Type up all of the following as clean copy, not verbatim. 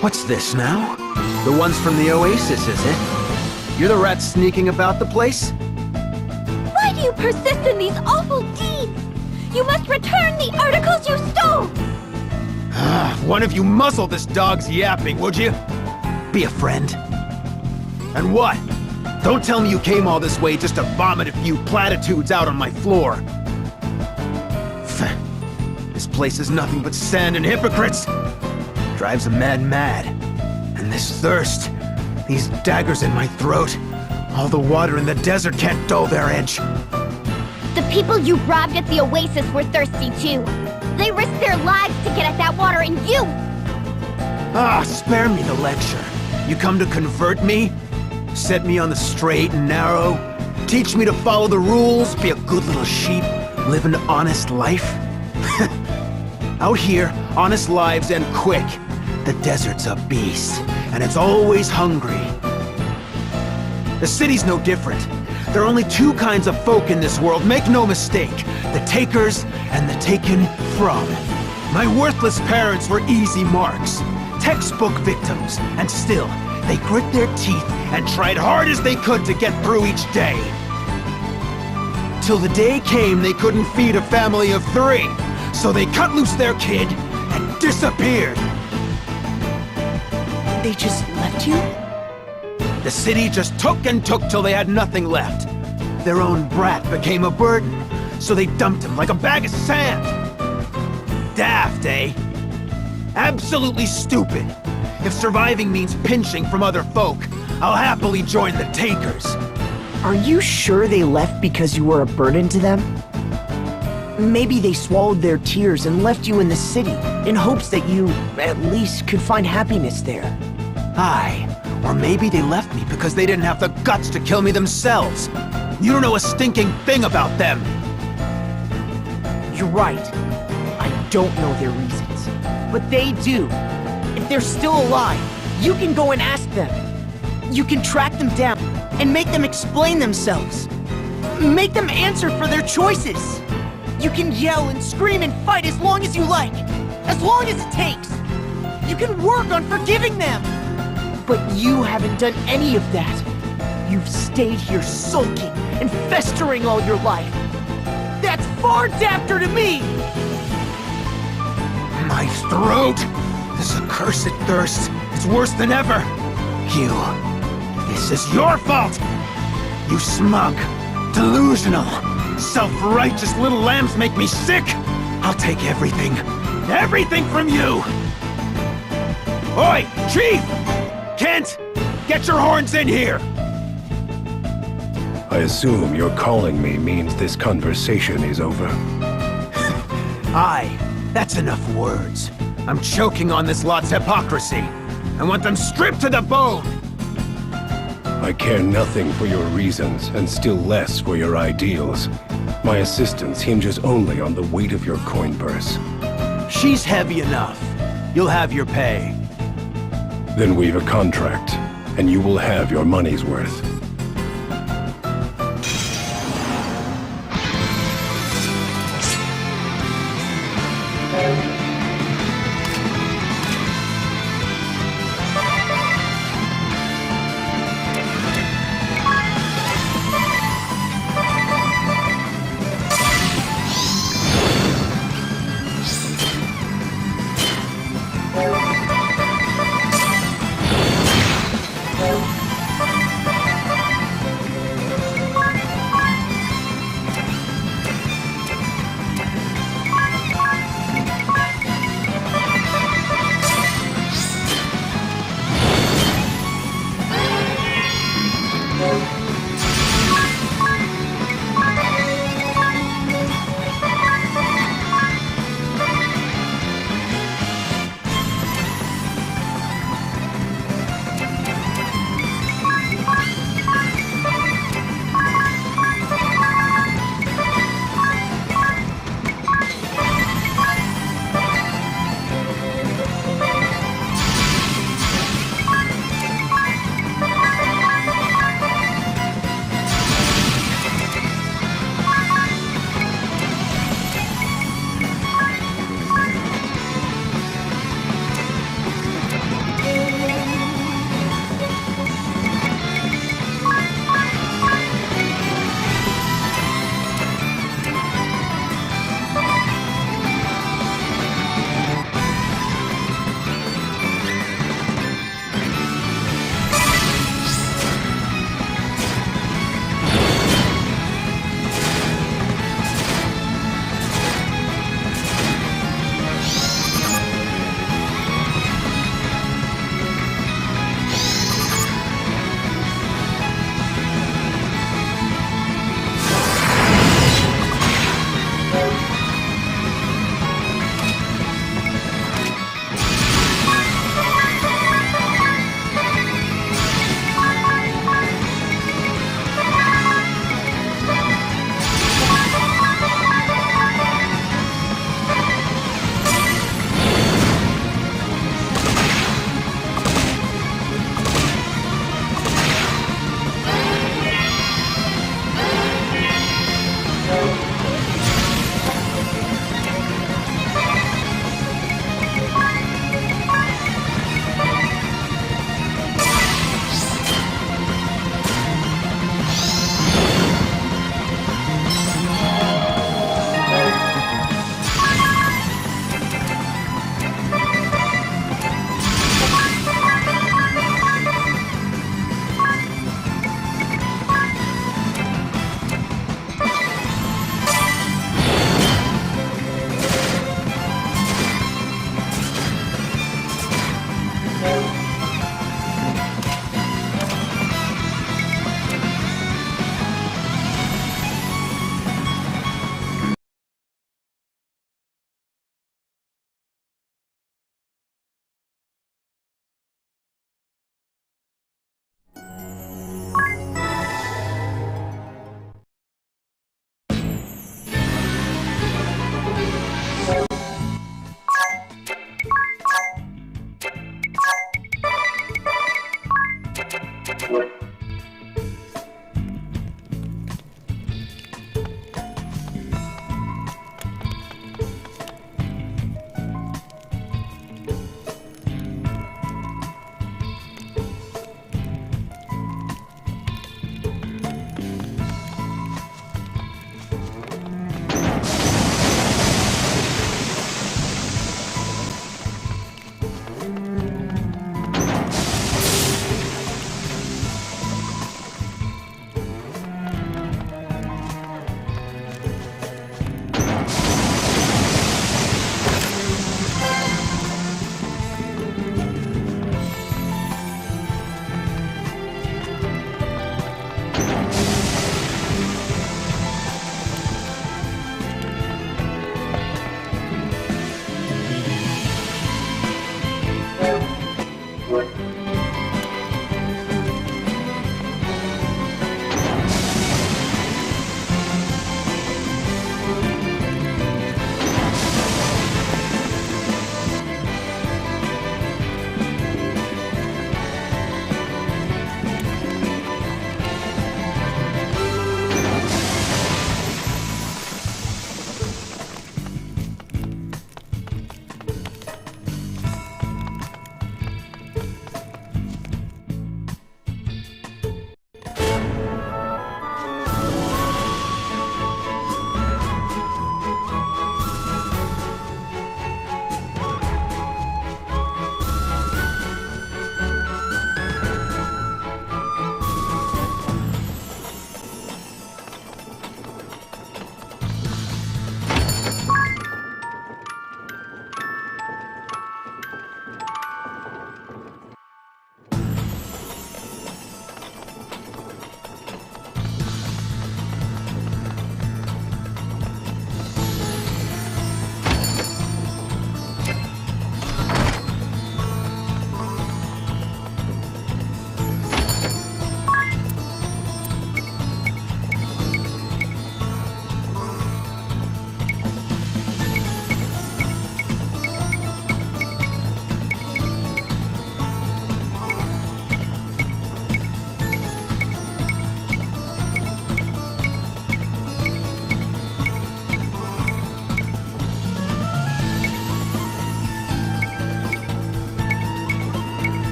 What's this now? The ones from the Oasis, is it? You're the rat sneaking about the place? Why do you persist in these awful deeds? You must return the articles you stole! One of you muzzle this dog's yapping, would you? Be a friend. And what? Don't tell me you came all this way just to vomit a few platitudes out on my floor. This place is nothing but sand and hypocrites. Drives a man mad. And this thirst, these daggers in my throat, all the water in the desert can't dull their edge. The people you robbed at the Oasis were thirsty too. They risked their lives to get at that water, and you... Spare me the lecture. You come to convert me? Set me on the straight and narrow? Teach me to follow the rules, be a good little sheep, live an honest life? Out here, honest lives end quick. The desert's a beast, and it's always hungry. The city's no different. There are only two kinds of folk in this world, make no mistake. The takers and the taken from. My worthless parents were easy marks, textbook victims, and still, they grit their teeth and tried hard as they could to get through each day. Till the day came they couldn't feed a family of 3, so they cut loose their kid and disappeared. They just left you? The city just took and took till they had nothing left. Their own brat became a burden, so they dumped him like a bag of sand. Daft, eh? Absolutely stupid. If surviving means pinching from other folk, I'll happily join the takers. Are you sure they left because you were a burden to them? Maybe they swallowed their tears and left you in the city, in hopes that you, at least, could find happiness there. Aye. Or maybe they left me because they didn't have the guts to kill me themselves. You don't know a stinking thing about them. You're right. I don't know their reasons. But they do. If they're still alive, you can go and ask them. You can track them down and make them explain themselves. Make them answer for their choices. You can yell and scream and fight as long as you like. As long as it takes. You can work on forgiving them. But you haven't done any of that. You've stayed here sulking and festering all your life. That's far dapter to me! My throat! This accursed thirst is worse than ever! This is your fault! You smug, delusional, self-righteous little lambs make me sick! I'll take everything. Everything from you! Oi, Chief! Kent! Get your horns in here! I assume your calling me means this conversation is over. Aye, that's enough words. I'm choking on this lot's hypocrisy. I want them stripped to the bone! I care nothing for your reasons, and still less for your ideals. My assistance hinges only on the weight of your coin purse. She's heavy enough. You'll have your pay. Then we've a contract, and you will have your money's worth.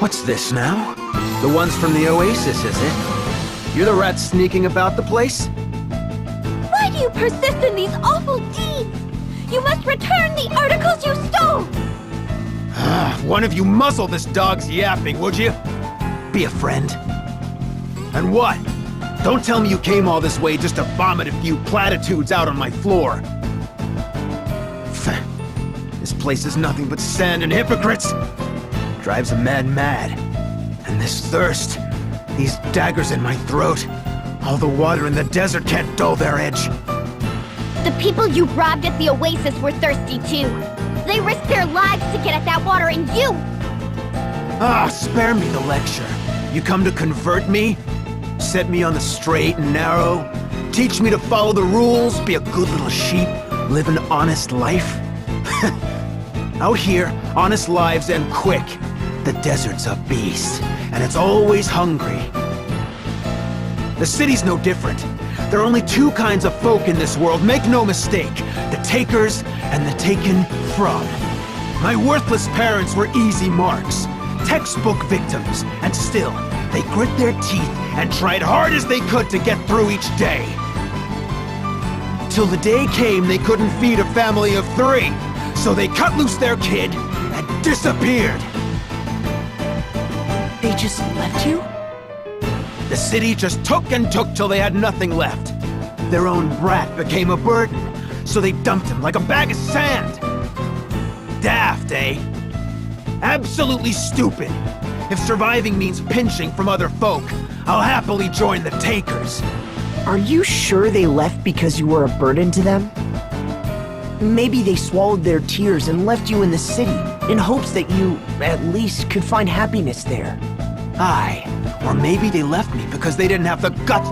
What's this now? The ones from the Oasis, is it? You're the rat sneaking about the place? Why do you persist in these awful deeds? You must return the articles you stole! One of you muzzle this dog's yapping, would you? Be a friend. And what? Don't tell me you came all this way just to vomit a few platitudes out on my floor. This place is nothing but sand and hypocrites. Drives a man mad. And this thirst, these daggers in my throat, all the water in the desert can't dull their edge. The people you robbed at the Oasis were thirsty too. They risked their lives to get at that water, and you... Spare me the lecture. You come to convert me? Set me on the straight and narrow? Teach me to follow the rules, be a good little sheep, live an honest life? Out here, honest lives end quick. The desert's a beast, and it's always hungry. The city's no different. There are only two kinds of folk in this world, make no mistake. The takers and the taken from. My worthless parents were easy marks, textbook victims, and still, they grit their teeth and tried hard as they could to get through each day. Till the day came they couldn't feed a family of 3, so they cut loose their kid and disappeared. They just left you? The city just took and took till they had nothing left. Their own brat became a burden, so they dumped him like a bag of sand. Daft, eh? Absolutely stupid. If surviving means pinching from other folk, I'll happily join the takers. Are you sure they left because you were a burden to them? Maybe they swallowed their tears and left you in the city, in hopes that you, at least, could find happiness there. Aye, or maybe they left me because they didn't have the guts.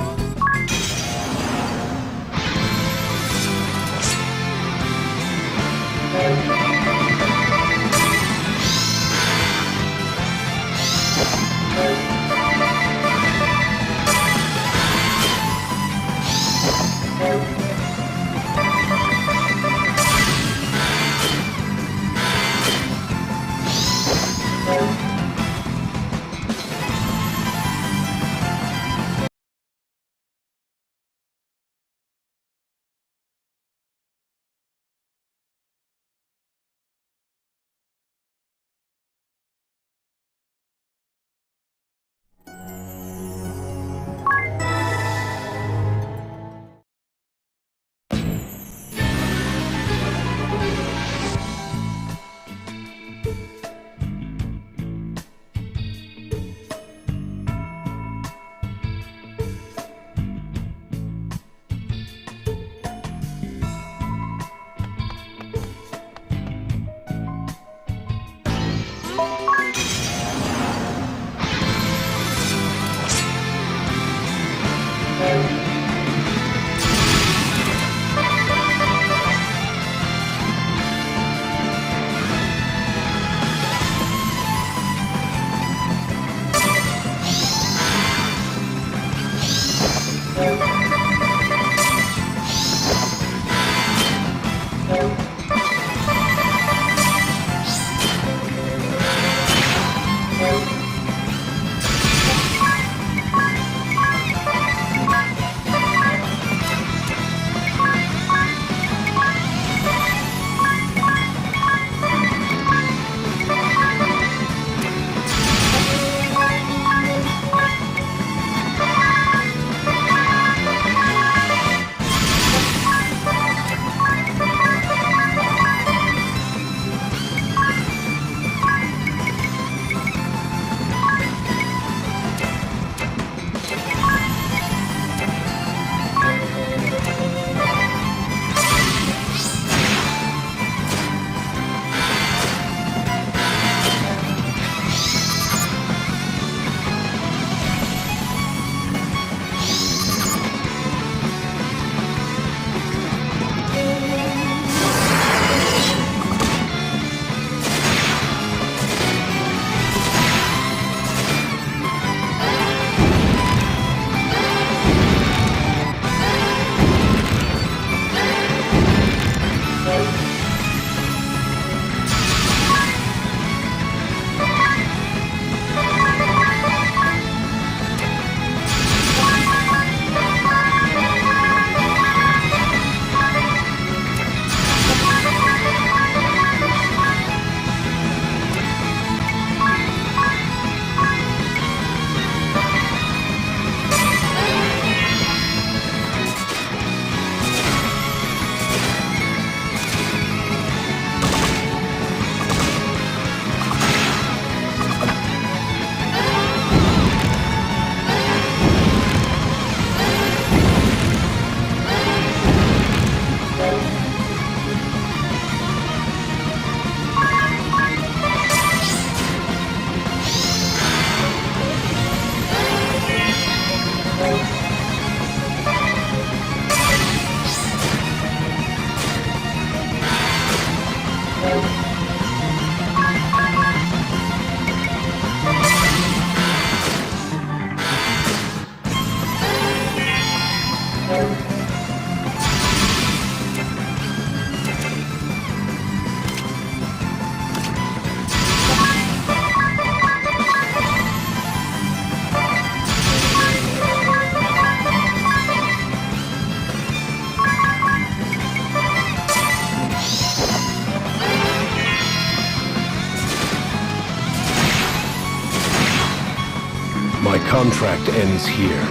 contract ends here.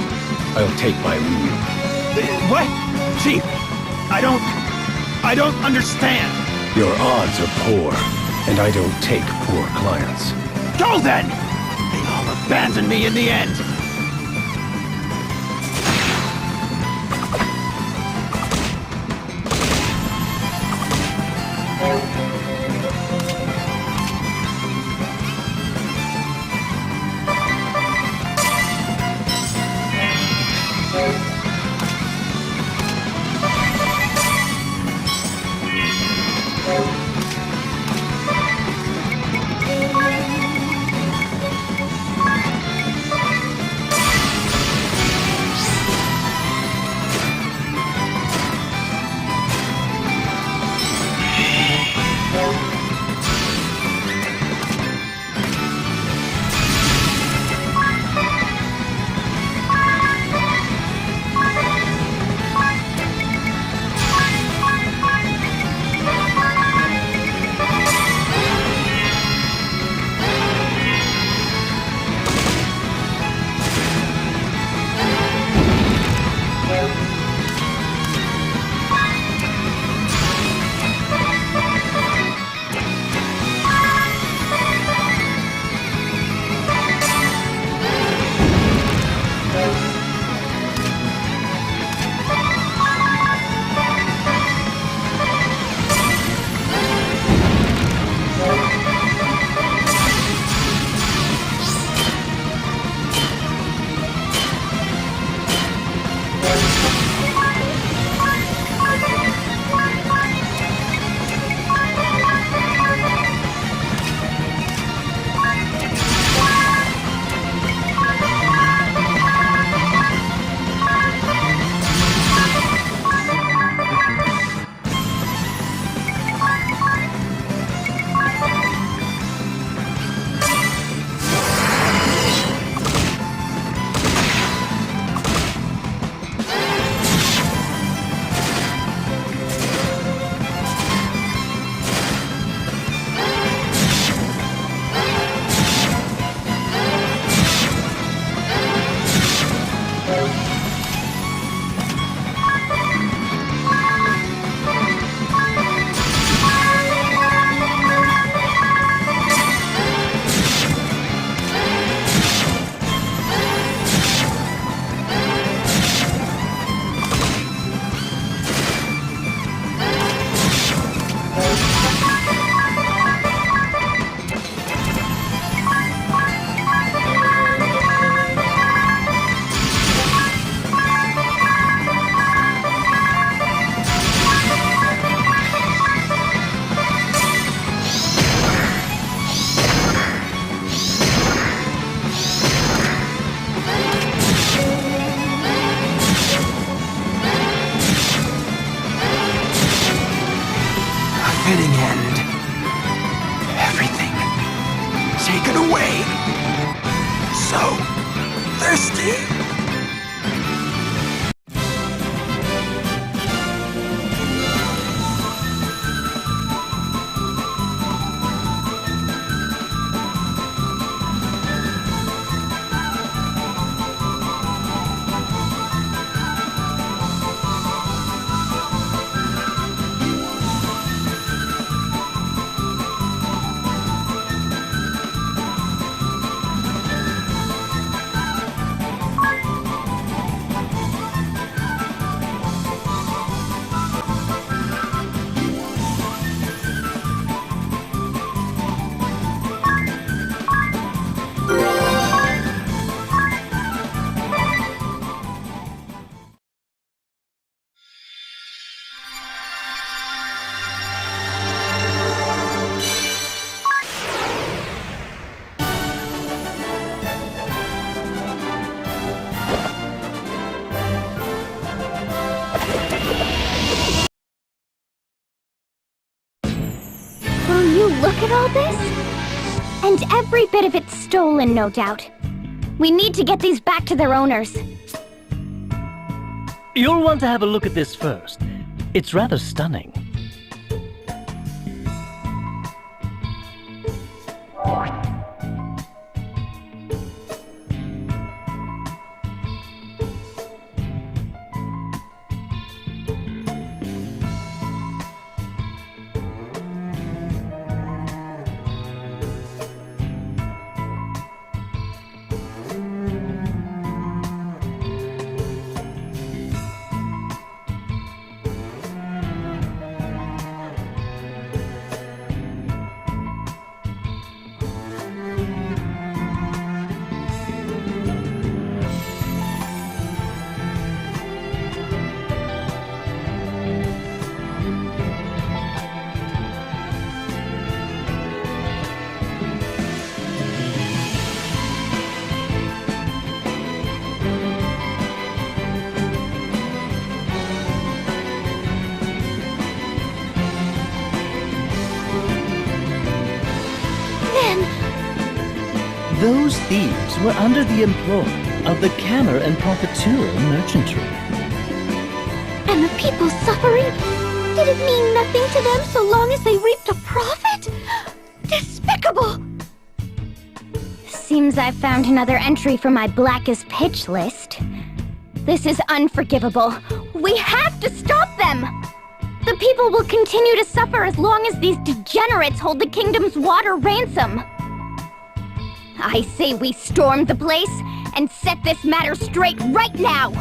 I'll take my leave. What? Chief, I don't understand. Your odds are poor, and I don't take poor clients. Go then! They all abandoned me in the end. Fitting end. Everything taken away. So thirsty. Will you look at all this? And every bit of it's stolen, no doubt. We need to get these back to their owners. You'll want to have a look at this first. It's rather stunning. Those thieves were under the employ of the Cammer and Profiteura merchantry. And the people suffering? Did it mean nothing to them so long as they reaped a profit? Despicable! Seems I've found another entry for my blackest pitch list. This is unforgivable. We have to stop them! The people will continue to suffer as long as these degenerates hold the kingdom's water ransom. I say we storm the place and set this matter straight right now!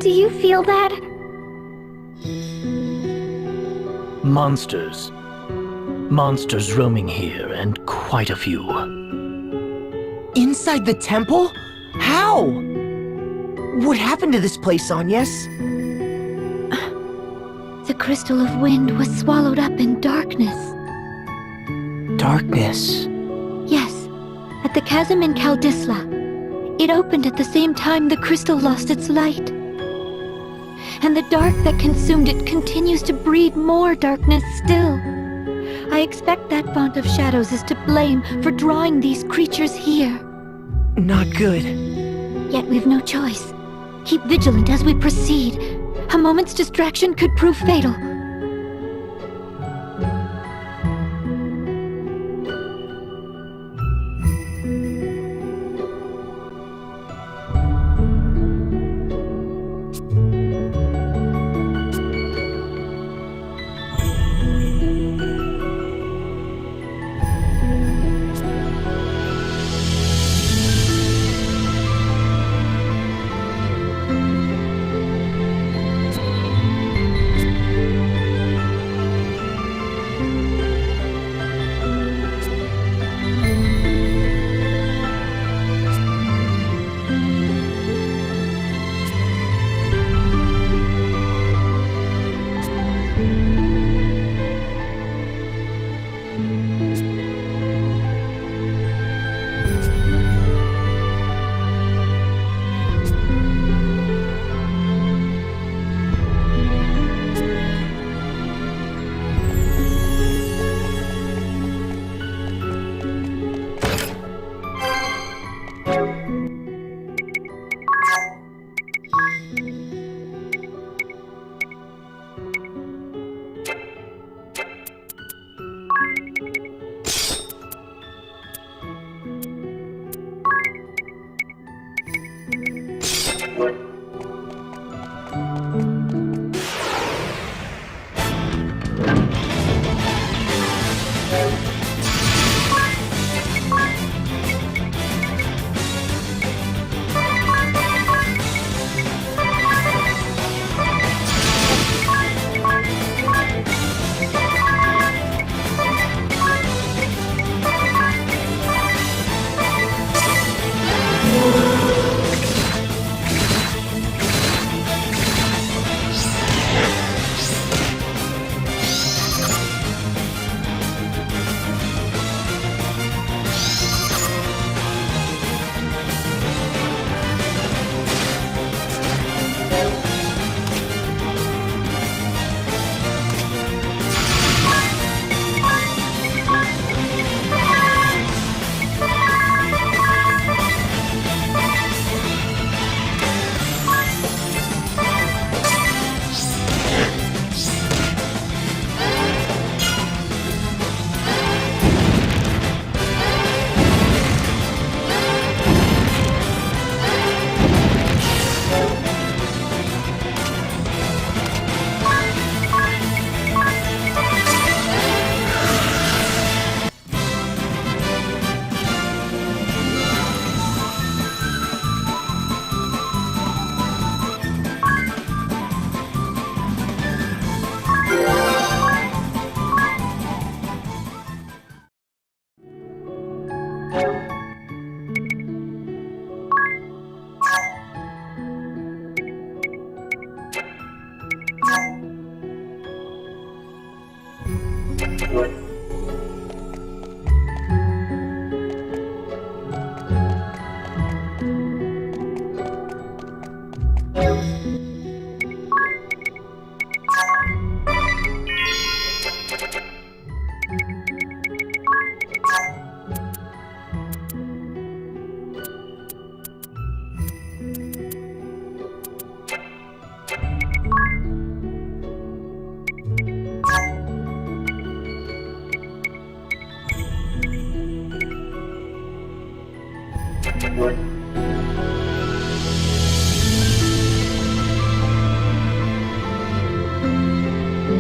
Do you feel that? Monsters. Monsters roaming here, and quite a few. Inside the temple? How? What happened to this place, Agnes? The Crystal of Wind was swallowed up in darkness. Darkness. Yes, at the chasm in Kaldisla. It opened at the same time the crystal lost its light. And the dark that consumed it continues to breed more darkness still. I expect that font of shadows is to blame for drawing these creatures here. Not good. Yet we've no choice. Keep vigilant as we proceed. A moment's distraction could prove fatal.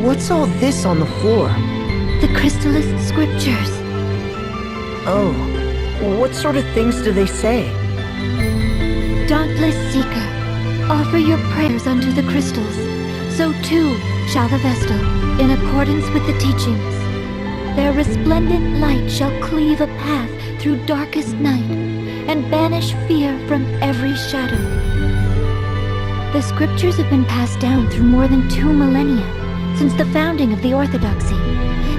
What's all this on the floor? The Crystalist scriptures. Oh, what sort of things do they say? Dauntless Seeker, offer your prayers unto the crystals. So too shall the Vestal, in accordance with the teachings. Their resplendent light shall cleave a path through darkest night, and banish fear from every shadow. The scriptures have been passed down through more than 2 millennia, since the founding of the Orthodoxy.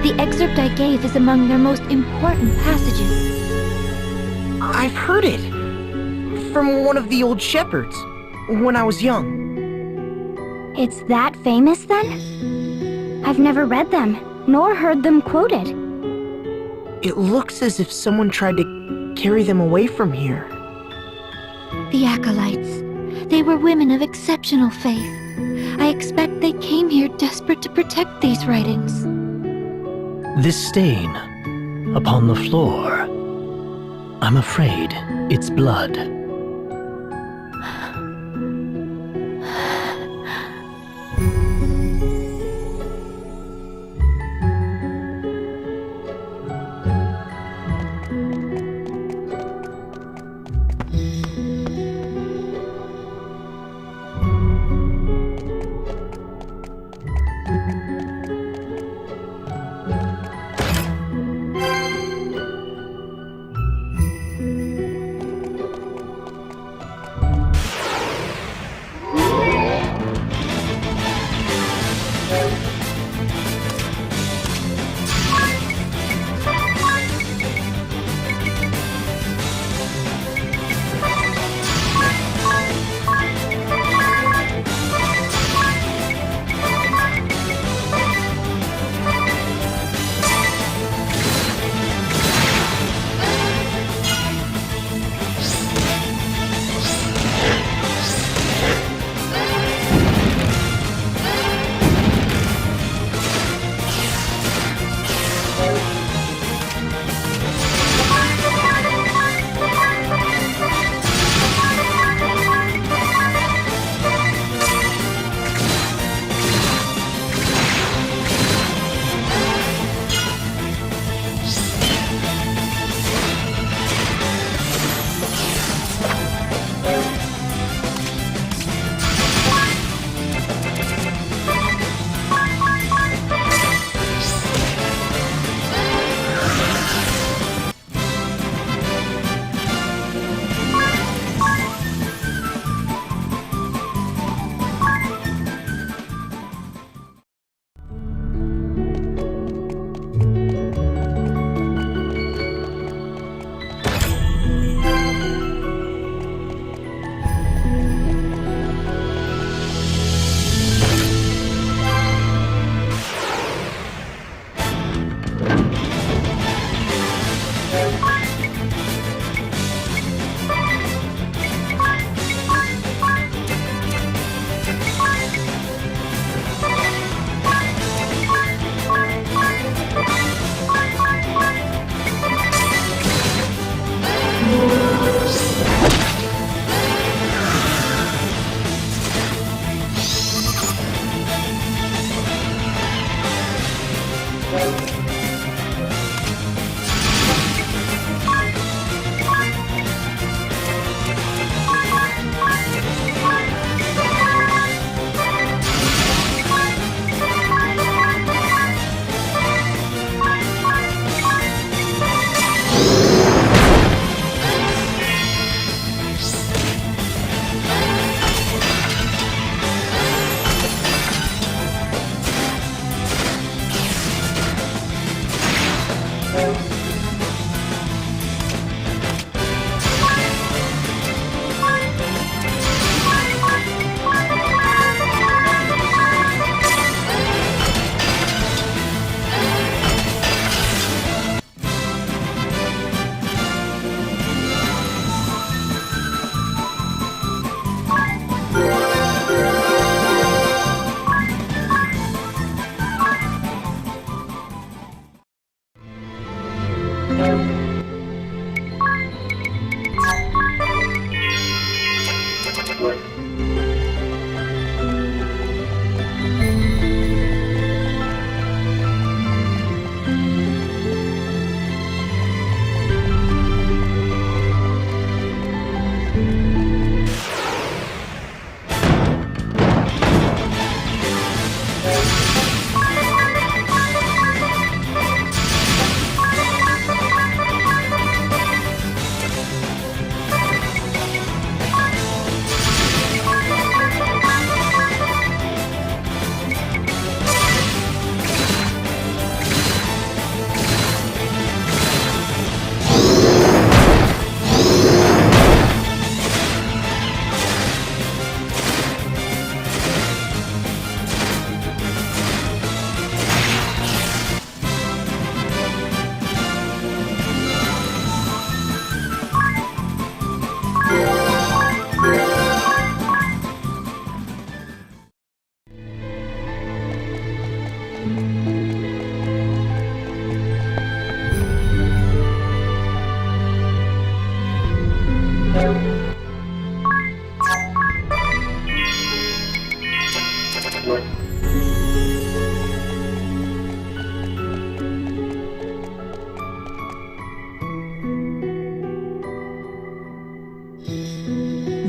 The excerpt I gave is among their most important passages. I've heard it! From one of the old shepherds, when I was young. It's that famous then? I've never read them, nor heard them quoted. It looks as if someone tried to carry them away from here. The Acolytes. They were women of exceptional faith. I expect they came here desperate to protect these writings. This stain upon the floor. I'm afraid it's blood.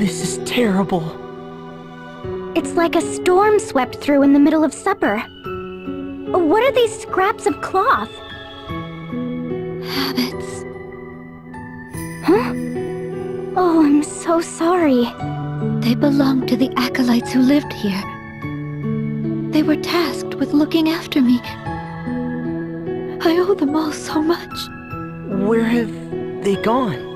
This is terrible. It's like a storm swept through in the middle of supper. What are these scraps of cloth? Habits. Huh? Oh, I'm so sorry. They belonged to the acolytes who lived here. They were tasked with looking after me. I owe them all so much. Where have they gone?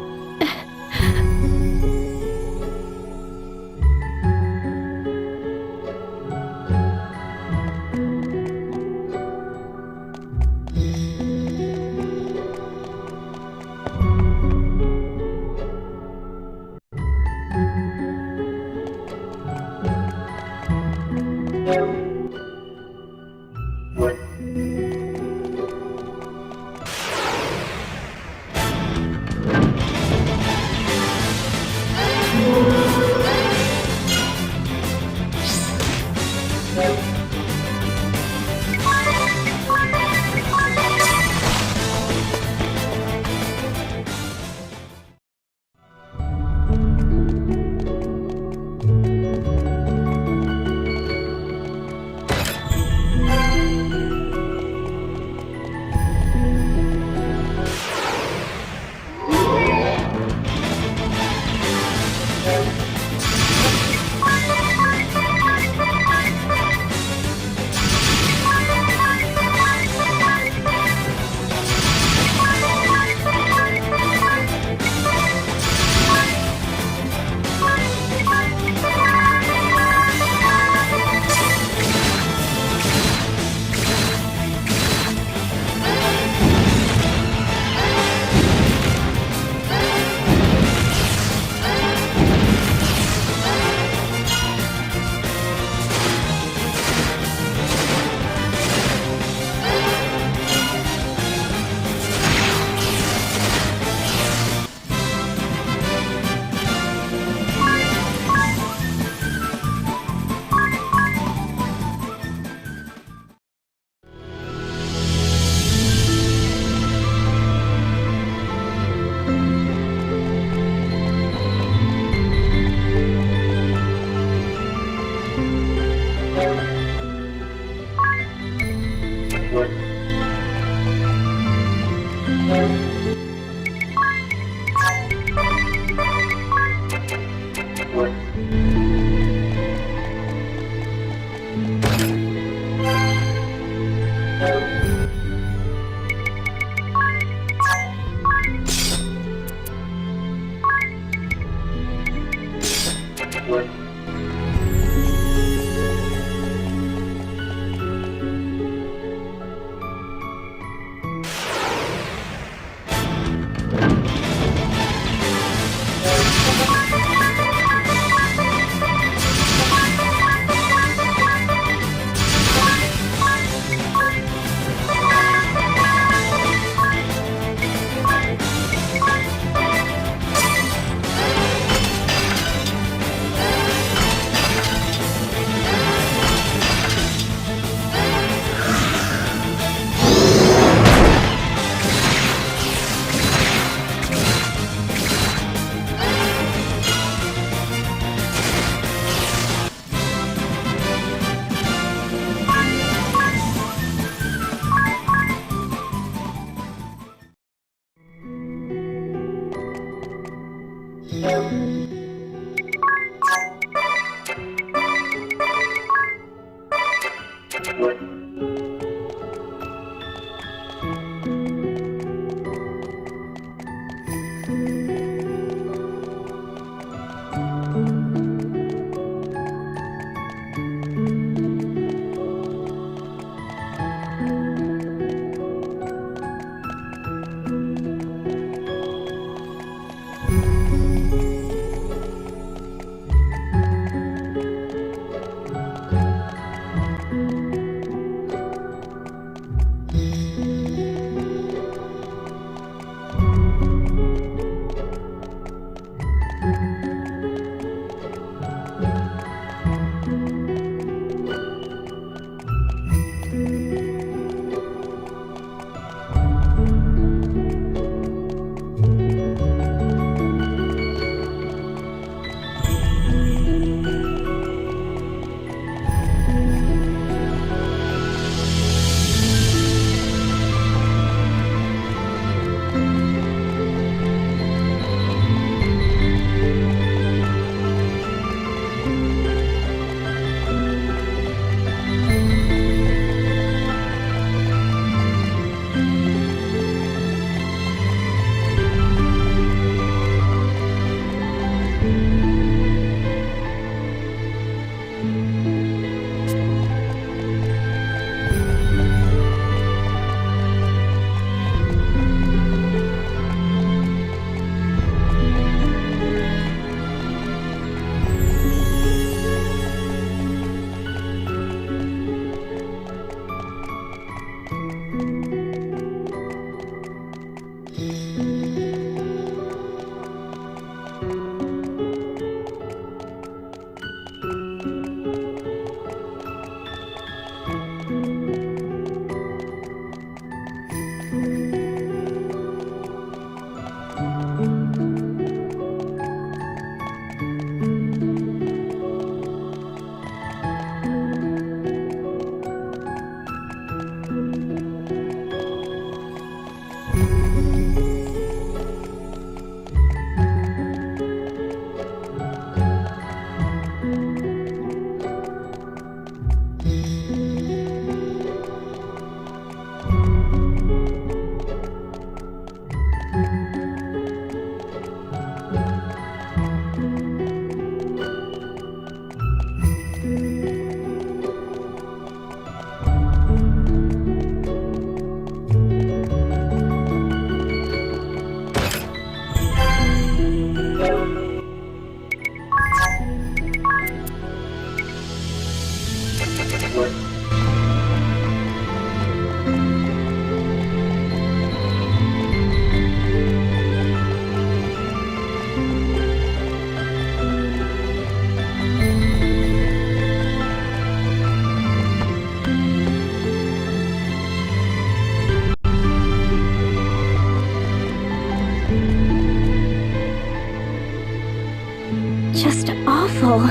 just awful.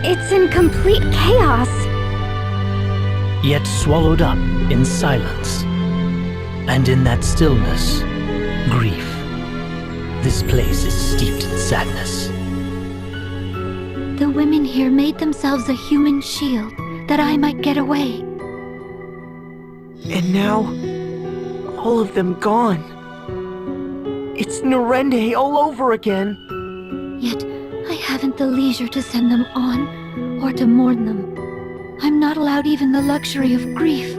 It's in complete chaos. Yet swallowed up in silence. And in that stillness, grief. This place is steeped in sadness. The women here made themselves a human shield that I might get away. And now, all of them gone. It's Norende all over again. Yet I haven't the leisure to send them on or to mourn them. I'm not allowed even the luxury of grief.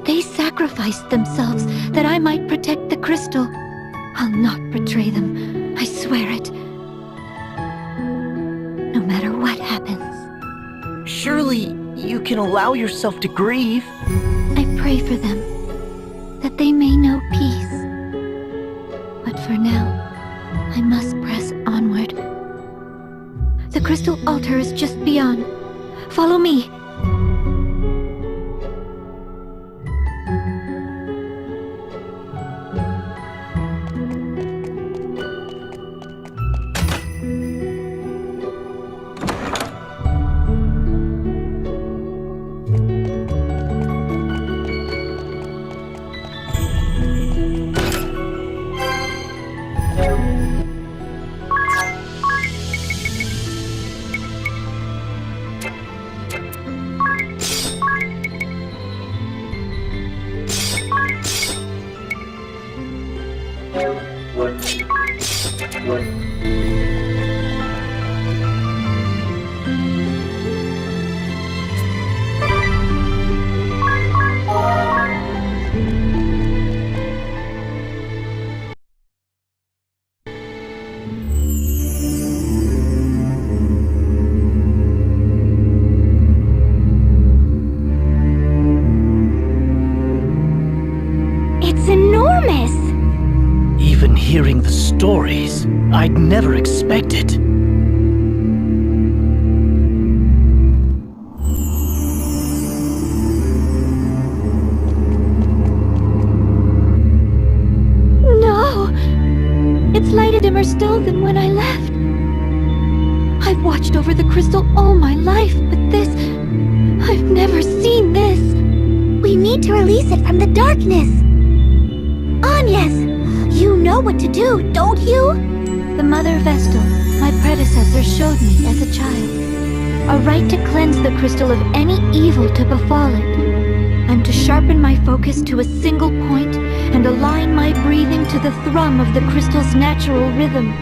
They sacrificed themselves that I might protect the crystal. I'll not betray them, I swear it. No matter what happens. Surely you can allow yourself to grieve. I pray for them, that they may know peace. But for now, I must press onward. The crystal altar is just beyond. Follow me. It's enormous! Even hearing the stories, I'd never expect it. No! It's lighted dimmer still than when I left. I've watched over the crystal all my life, but this... I've never seen this. We need to release it from the darkness. Agnes, you know what to do, don't you? The Mother Vestal, my predecessor, showed me as a child. A right to cleanse the crystal of any evil to befall it. I'm to sharpen my focus to a single point and align my breathing to the thrum of the crystal's natural rhythm.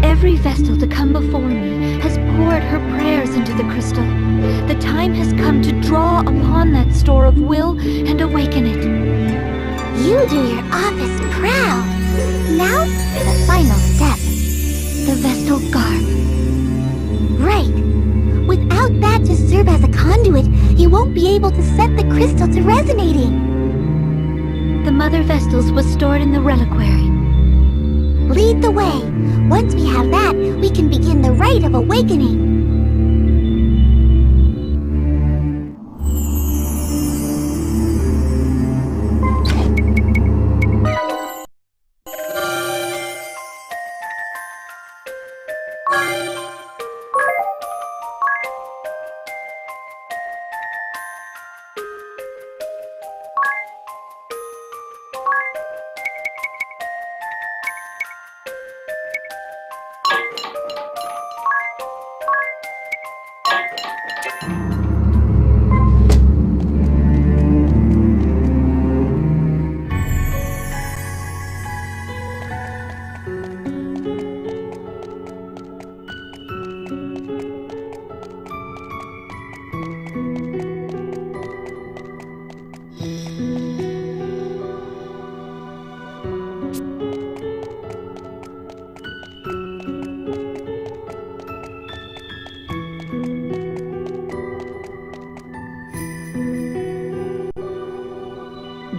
Every Vestal to come before me has poured her prayers into the crystal. The time has come to draw upon that store of will and awaken it. You do your office proud. Now for the final step. The Vestal Garb. Right. Without that to serve as a conduit, you won't be able to set the crystal to resonating. The Mother Vestals was stored in the reliquary. Lead the way. Once we have that, we can begin the rite of awakening.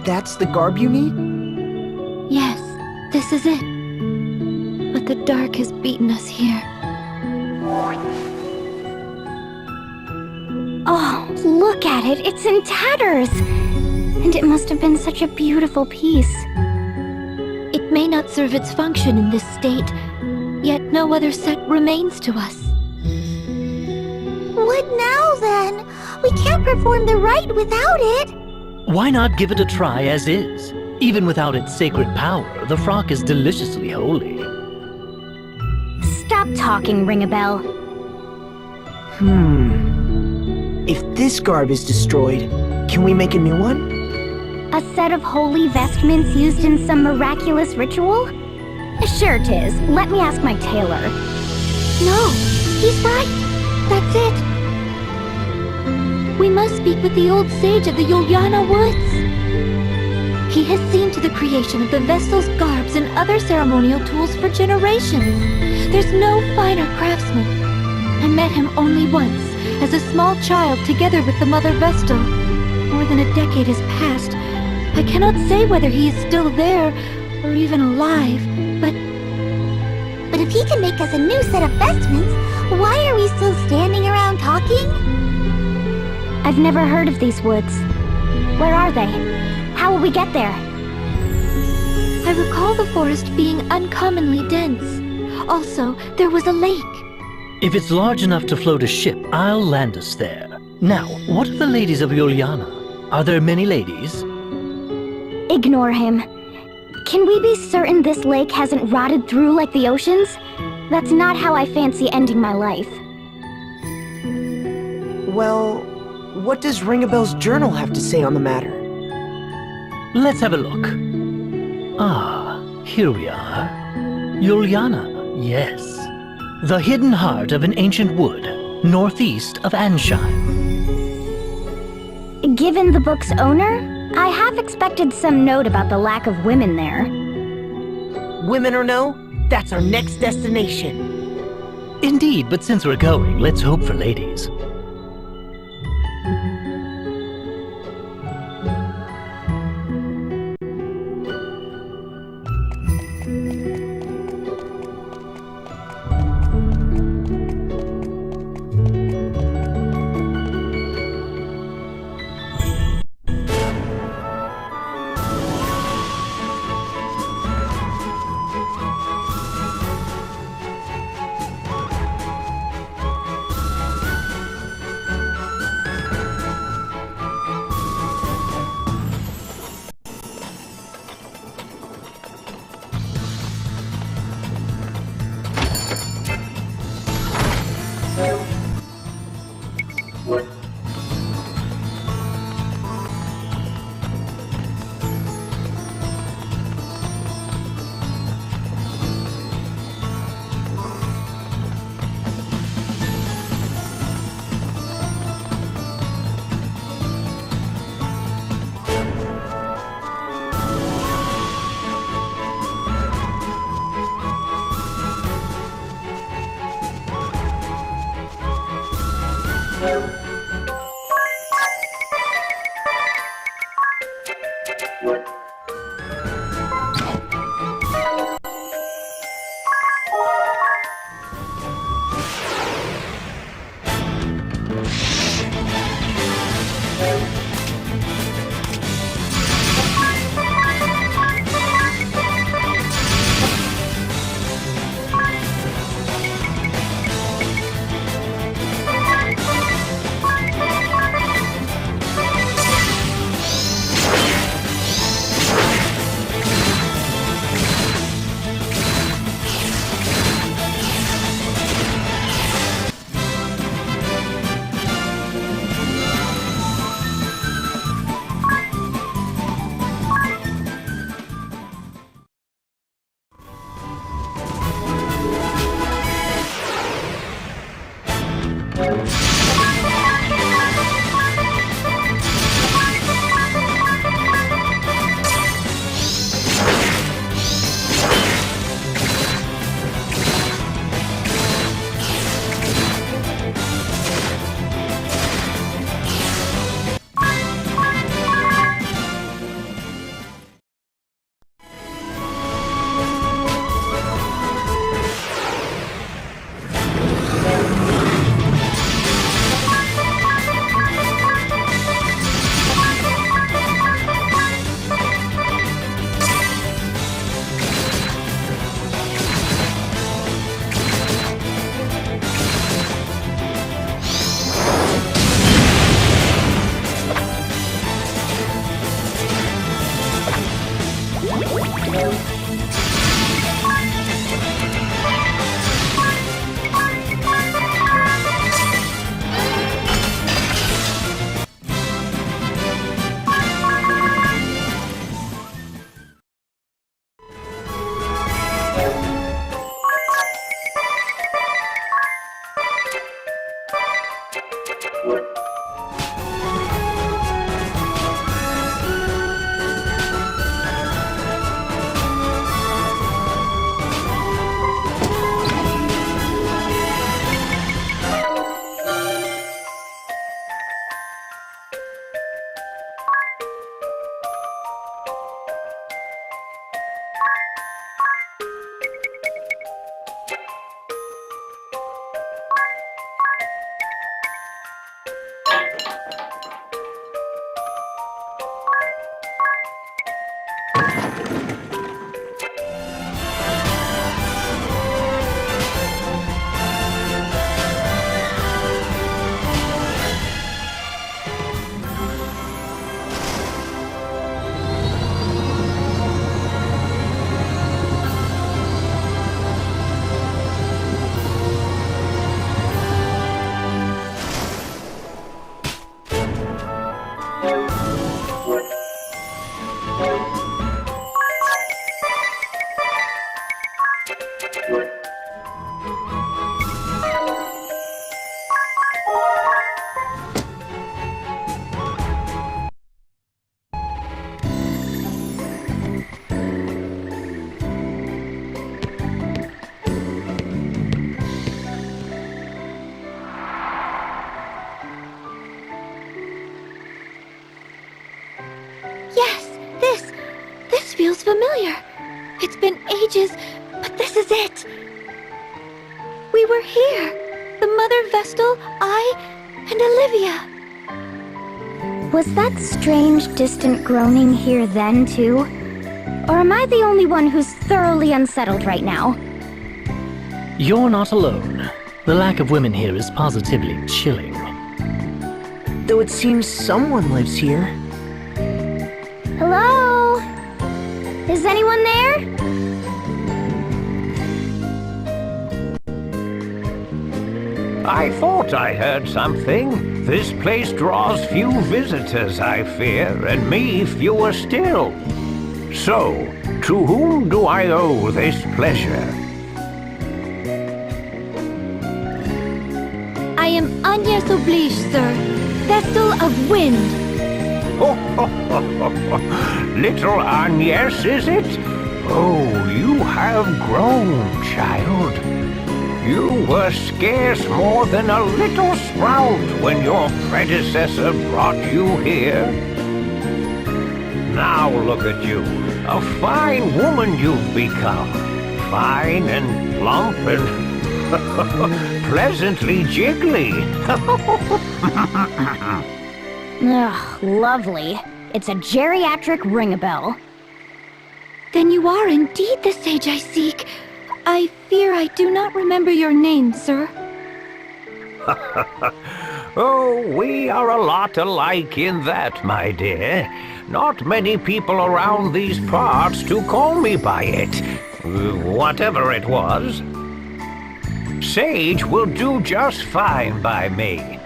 That's the garb you need? Yes, this is it. But the dark has beaten us here. Oh, look at it. It's in tatters. And it must have been such a beautiful piece. It may not serve its function in this state, yet no other set remains to us. What now, then? We can't perform the rite without it! Why not give it a try as is? Even without its sacred power, the frock is deliciously holy. Stop talking, Ring-a-Bell. If this garb is destroyed, can we make a new one? A set of holy vestments used in some miraculous ritual? Sure it is. Let me ask my tailor. No, he's right. That's it. We must speak with the old sage of the Yuliana Woods. He has seen to the creation of the Vestal's garbs and other ceremonial tools for generations. There's no finer craftsman. I met him only once, as a small child together with the Mother Vestal. More than a decade has passed. I cannot say whether he is still there, or even alive, but if he can make us a new set of vestments, why are we still standing around talking? I've never heard of these woods. Where are they? How will we get there? I recall the forest being uncommonly dense. Also, there was a lake. If it's large enough to float a ship, I'll land us there. Now, what of the ladies of Yuliana? Are there many ladies? Ignore him. Can we be certain this lake hasn't rotted through like the oceans? That's not how I fancy ending my life. Well, what does Ring-a-Bell's journal have to say on the matter? Let's have a look. Ah, here we are. Yuliana, yes. The hidden heart of an ancient wood, northeast of Ansheim. Given the book's owner, I have expected some note about the lack of women there. Women or no, that's our next destination. Indeed, but since we're going, let's hope for ladies. familiar. It's been ages, but this is it. We were here. The Mother Vestal, I, and Olivia. Was that strange, distant groaning here then, too? Or am I the only one who's thoroughly unsettled right now? You're not alone. The lack of women here is positively chilling. Though it seems someone lives here. Hello? Is anyone there? I thought I heard something. This place draws few visitors, I fear, and me fewer still. So, to whom do I owe this pleasure? I am Agnes Oblige, sir. Vestal of Wind. Little Agnes, is it? Oh, you have grown, child. You were scarce more than a little sprout when your predecessor brought you here. Now look at you, a fine woman you've become. Fine and plump and pleasantly jiggly. Ugh, lovely. It's a geriatric ring-a-bell. Then you are indeed the sage I seek. I fear I do not remember your name, sir. Oh, we are a lot alike in that, my dear. Not many people around these parts to call me by it. Whatever it was. Sage will do just fine by me.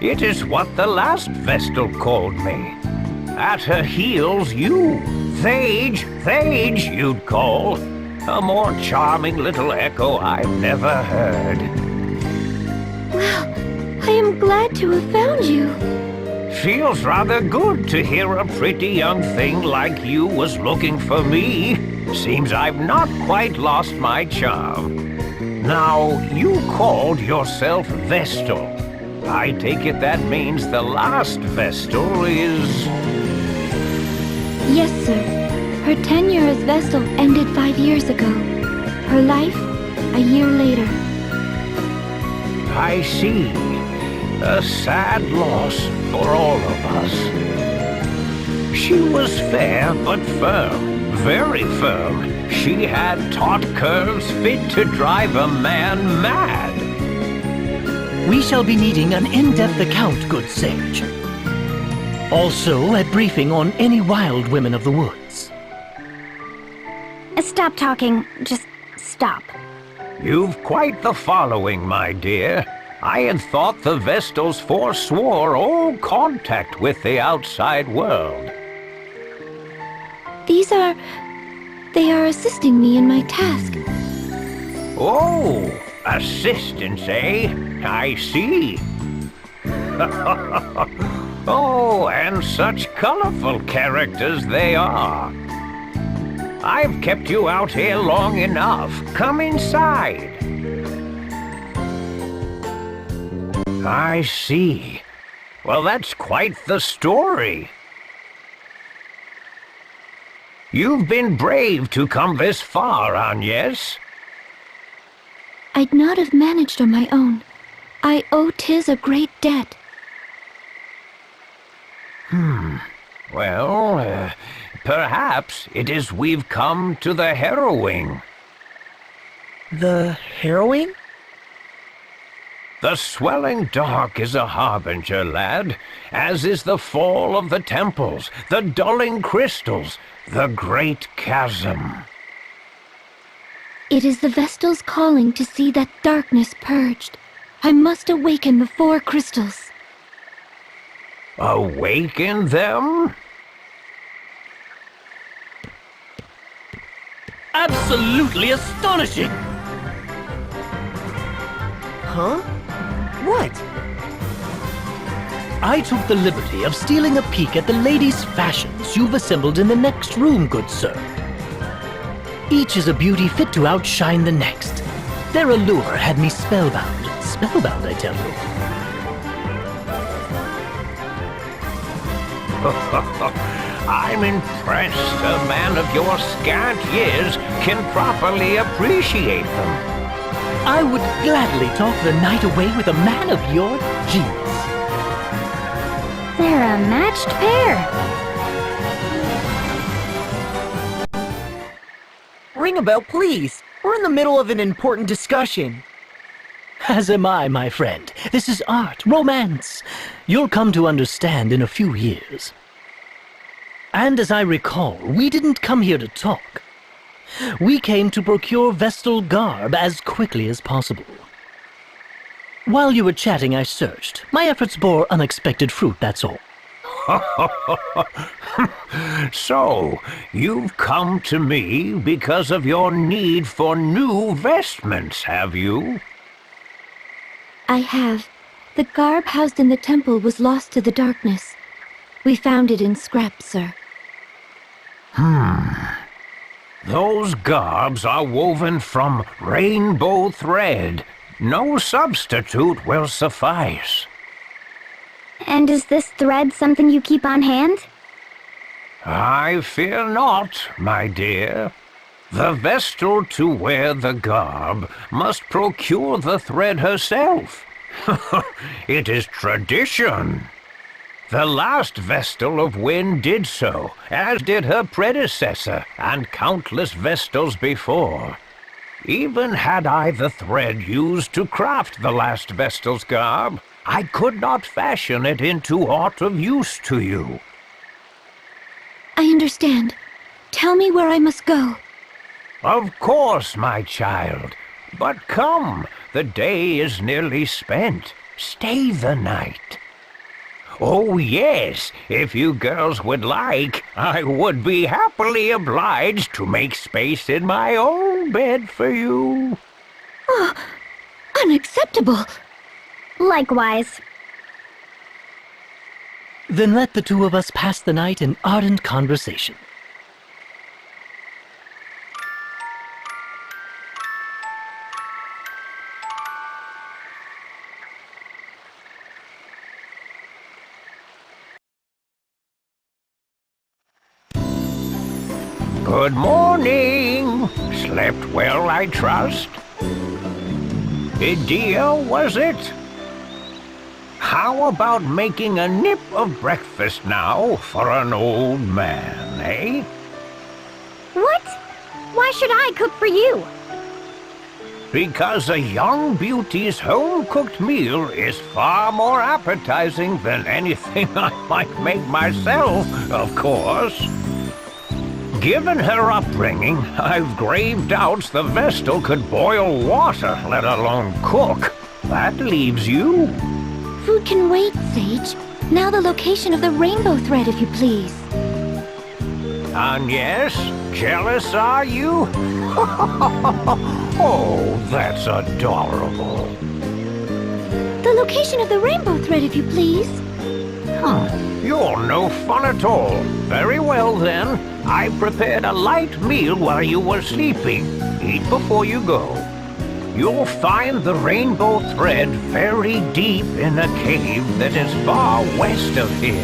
It is what the last Vestal called me. At her heels, you. Thage, you'd call. A more charming little echo I've never heard. Well, I am glad to have found you. Feels rather good to hear a pretty young thing like you was looking for me. Seems I've not quite lost my charm. Now, you called yourself Vestal. I take it that means the last Vestal is... Yes, sir. Her tenure as Vestal ended 5 years ago. Her life, a year later. I see. A sad loss for all of us. She was fair but firm, very firm. She had taut curves fit to drive a man mad. We shall be needing an in-depth account, good sage. Also, a briefing on any wild women of the woods. Stop talking. Just stop. You've quite the following, my dear. I had thought the Vestals forswore all contact with the outside world. They are assisting me in my task. Oh, assistance, eh? I see. Oh, and such colorful characters they are. I've kept you out here long enough. Come inside. I see. Well, that's quite the story. You've been brave to come this far, Agnes. I'd not have managed on my own. I owe Tiz a great debt. Well, perhaps it is we've come to the harrowing. The harrowing? The swelling dark is a harbinger, lad, as is the fall of the temples, the dulling crystals, the great chasm. It is the Vestal's calling to see that darkness purged. I must awaken the 4 crystals. Awaken them? Absolutely astonishing! Huh? What? I took the liberty of stealing a peek at the ladies' fashions you've assembled in the next room, good sir. Each is a beauty fit to outshine the next. Their allure had me spellbound. Spellbound, I tell you. I'm impressed a man of your scant years can properly appreciate them. I would gladly talk the night away with a man of your genius. They're a matched pair. Ring a bell, please. We're in the middle of an important discussion. As am I, my friend. This is art, romance. You'll come to understand in a few years. And as I recall, we didn't come here to talk. We came to procure Vestal garb as quickly as possible. While you were chatting, I searched. My efforts bore unexpected fruit, that's all. So, you've come to me because of your need for new vestments, have you? I have. The garb housed in the temple was lost to the darkness. We found it in scraps, sir. Those garbs are woven from rainbow thread. No substitute will suffice. And is this thread something you keep on hand? I fear not, my dear. The Vestal to wear the garb must procure the thread herself. It is tradition. The last Vestal of Wind did so, as did her predecessor and countless Vestals before. Even had I the thread used to craft the last Vestal's garb, I could not fashion it into aught of use to you. I understand. Tell me where I must go. Of course, my child. But come, the day is nearly spent. Stay the night. Oh, yes, if you girls would like, I would be happily obliged to make space in my own bed for you. Oh, unacceptable. Likewise. Then let the two of us pass the night in ardent conversation. Good morning. Slept well, I trust? Idea, was it? How about making a nip of breakfast now for an old man, eh? What? Why should I cook for you? Because a young beauty's home-cooked meal is far more appetizing than anything I might make myself, of course. Given her upbringing, I've grave doubts the Vestal could boil water, let alone cook. That leaves you. Food can wait, Sage. Now the location of the rainbow thread, if you please. And yes, jealous are you? Oh, that's adorable. The location of the rainbow thread, if you please. You're no fun at all. Very well, then. I prepared a light meal while you were sleeping. Eat before you go. You'll find the rainbow thread very deep in a cave that is far west of here.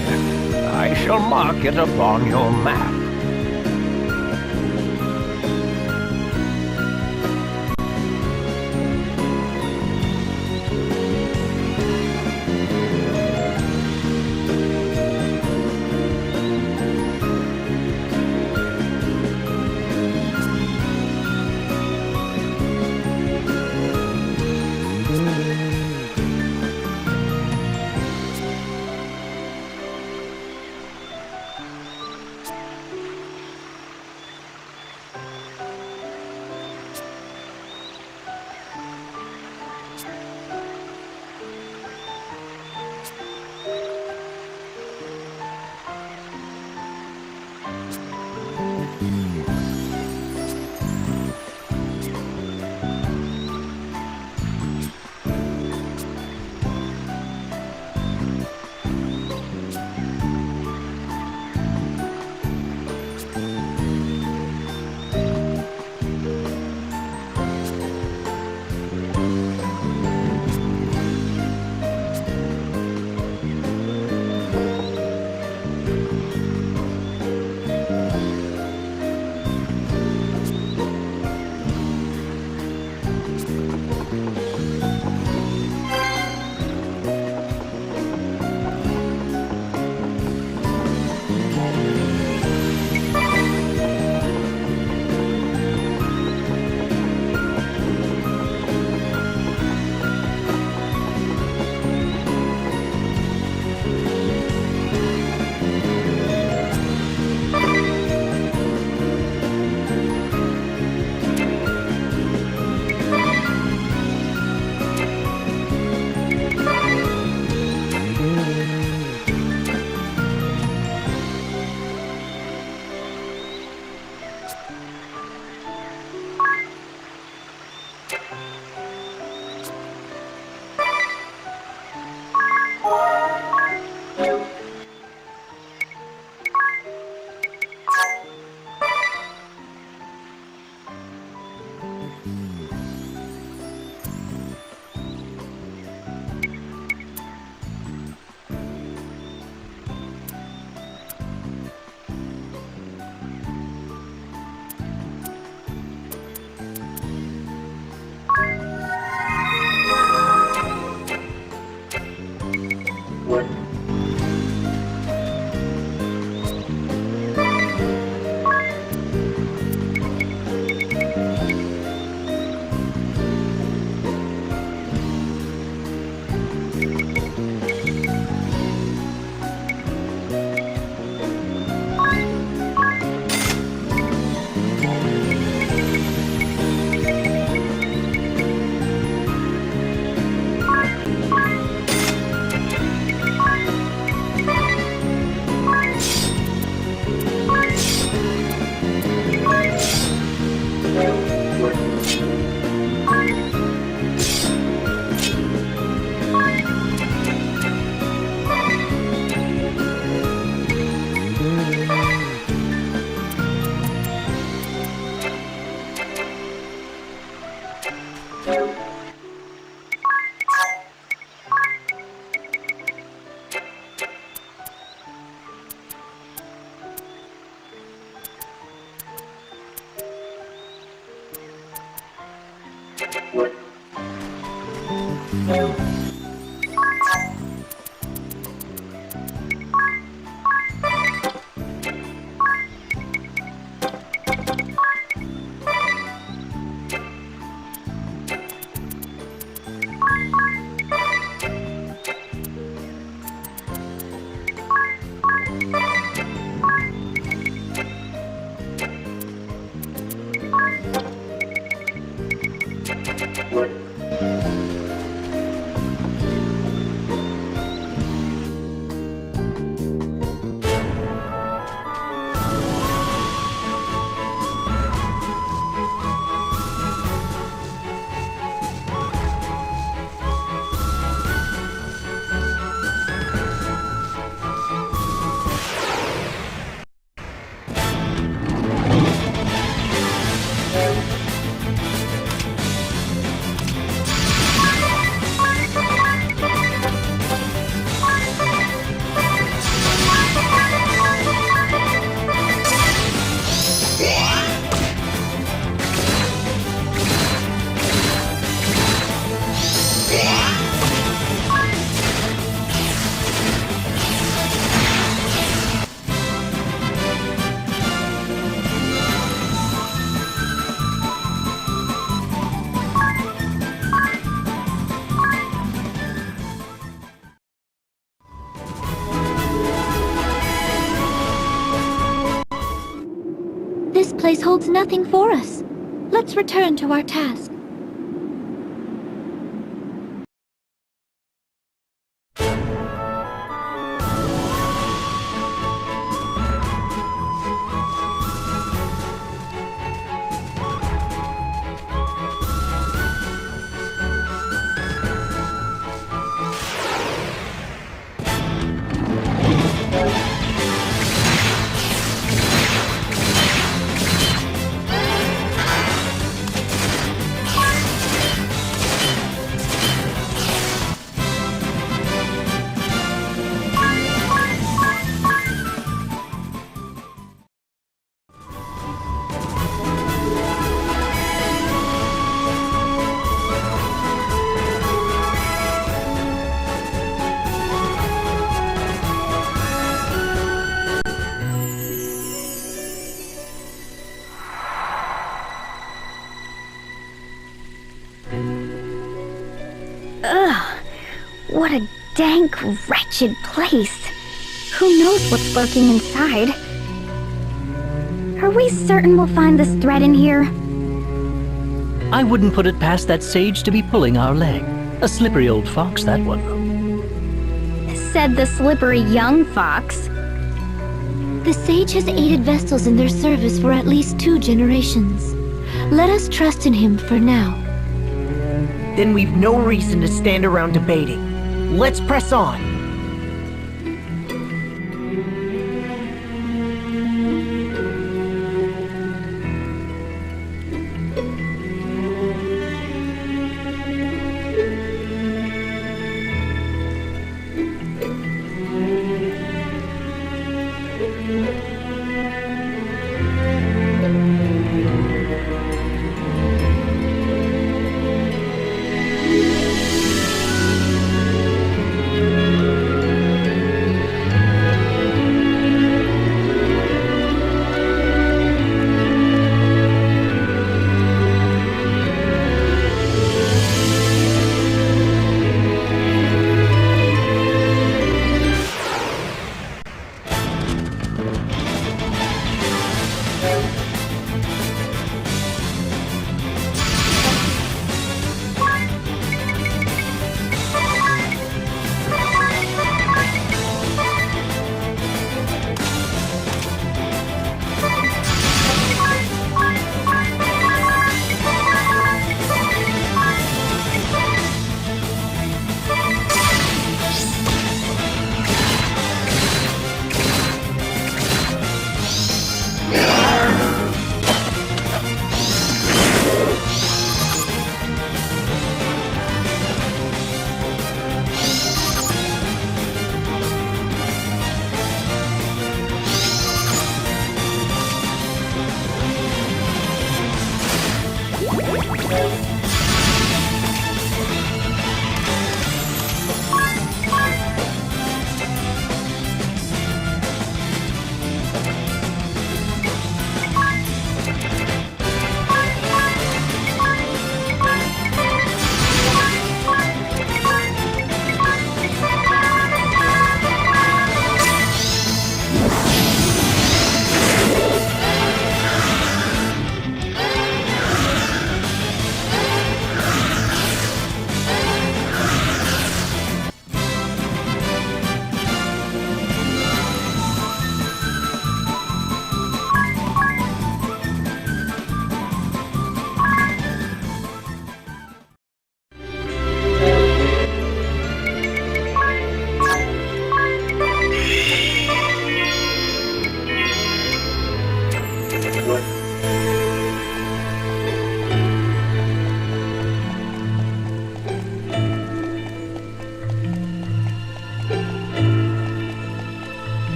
I shall mark it upon your map. This place holds nothing for us. Let's return to our task. What a dank, wretched place. Who knows what's lurking inside? Are we certain we'll find this thread in here? I wouldn't put it past that sage to be pulling our leg. A slippery old fox, that one. Said the slippery young fox. The sage has aided Vestals in their service for at least 2 generations. Let us trust in him for now. Then we've no reason to stand around debating. Let's press on.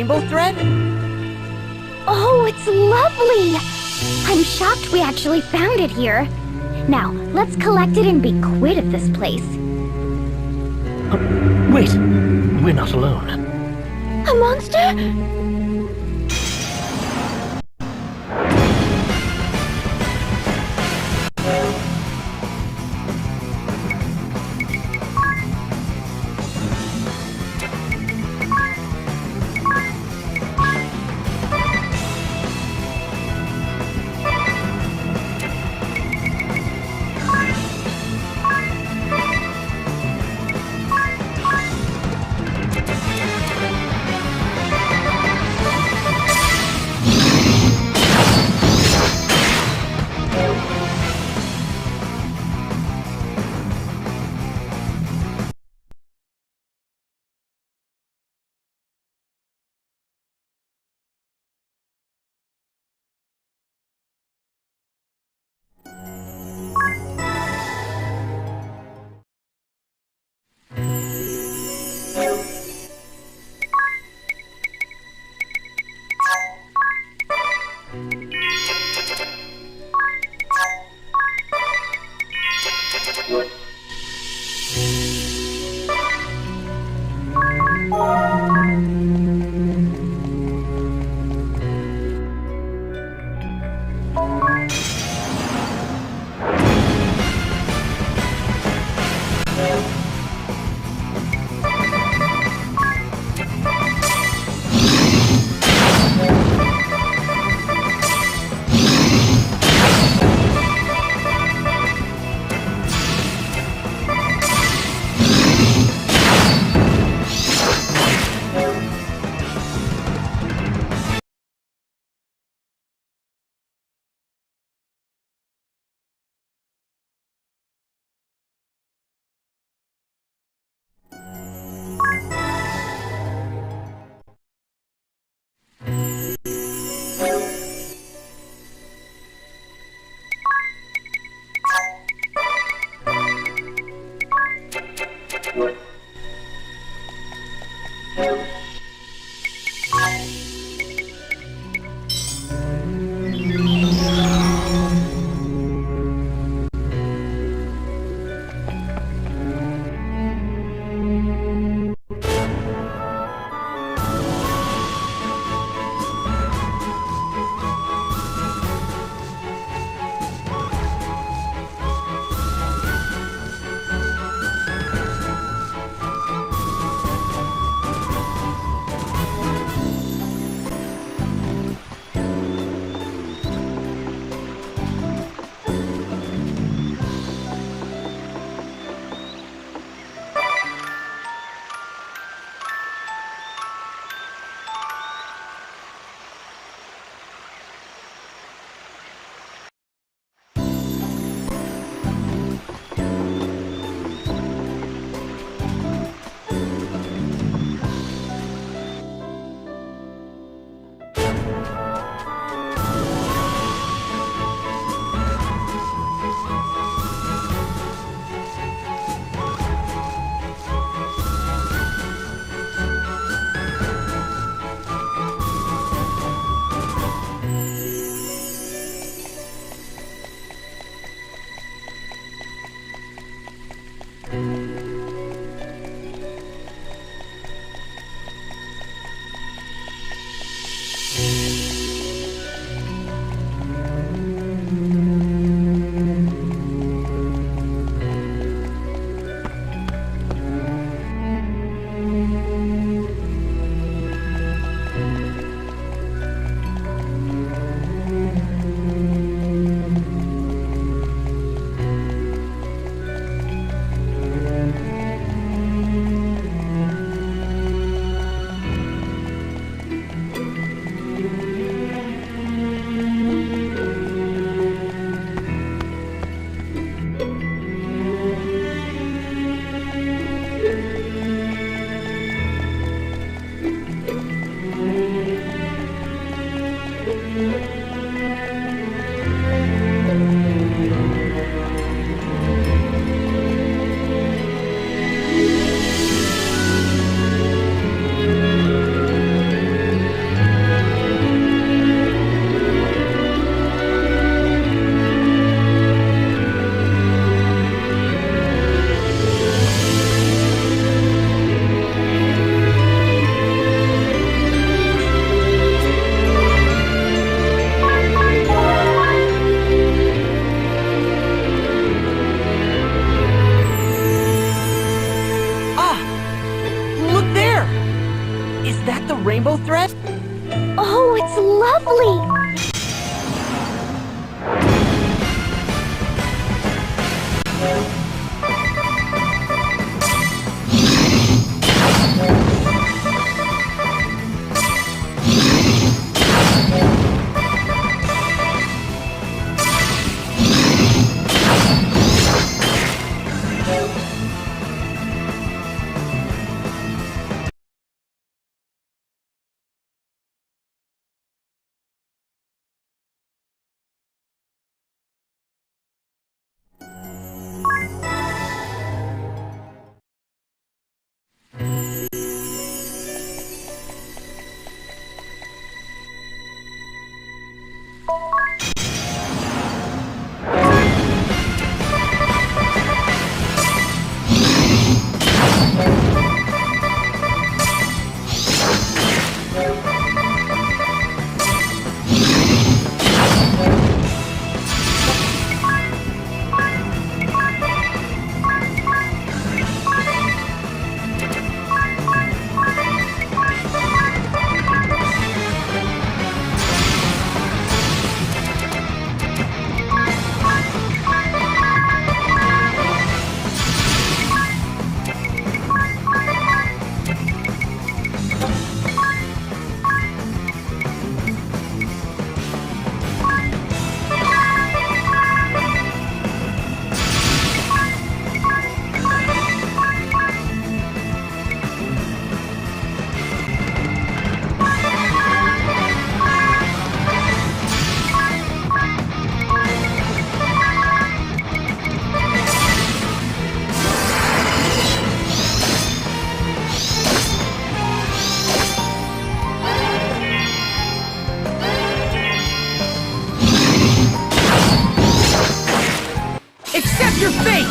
rainbow thread? Oh, it's lovely! I'm shocked we actually found it here. Now, let's collect it and be quit of this place. Wait, we're not alone. A monster? fate!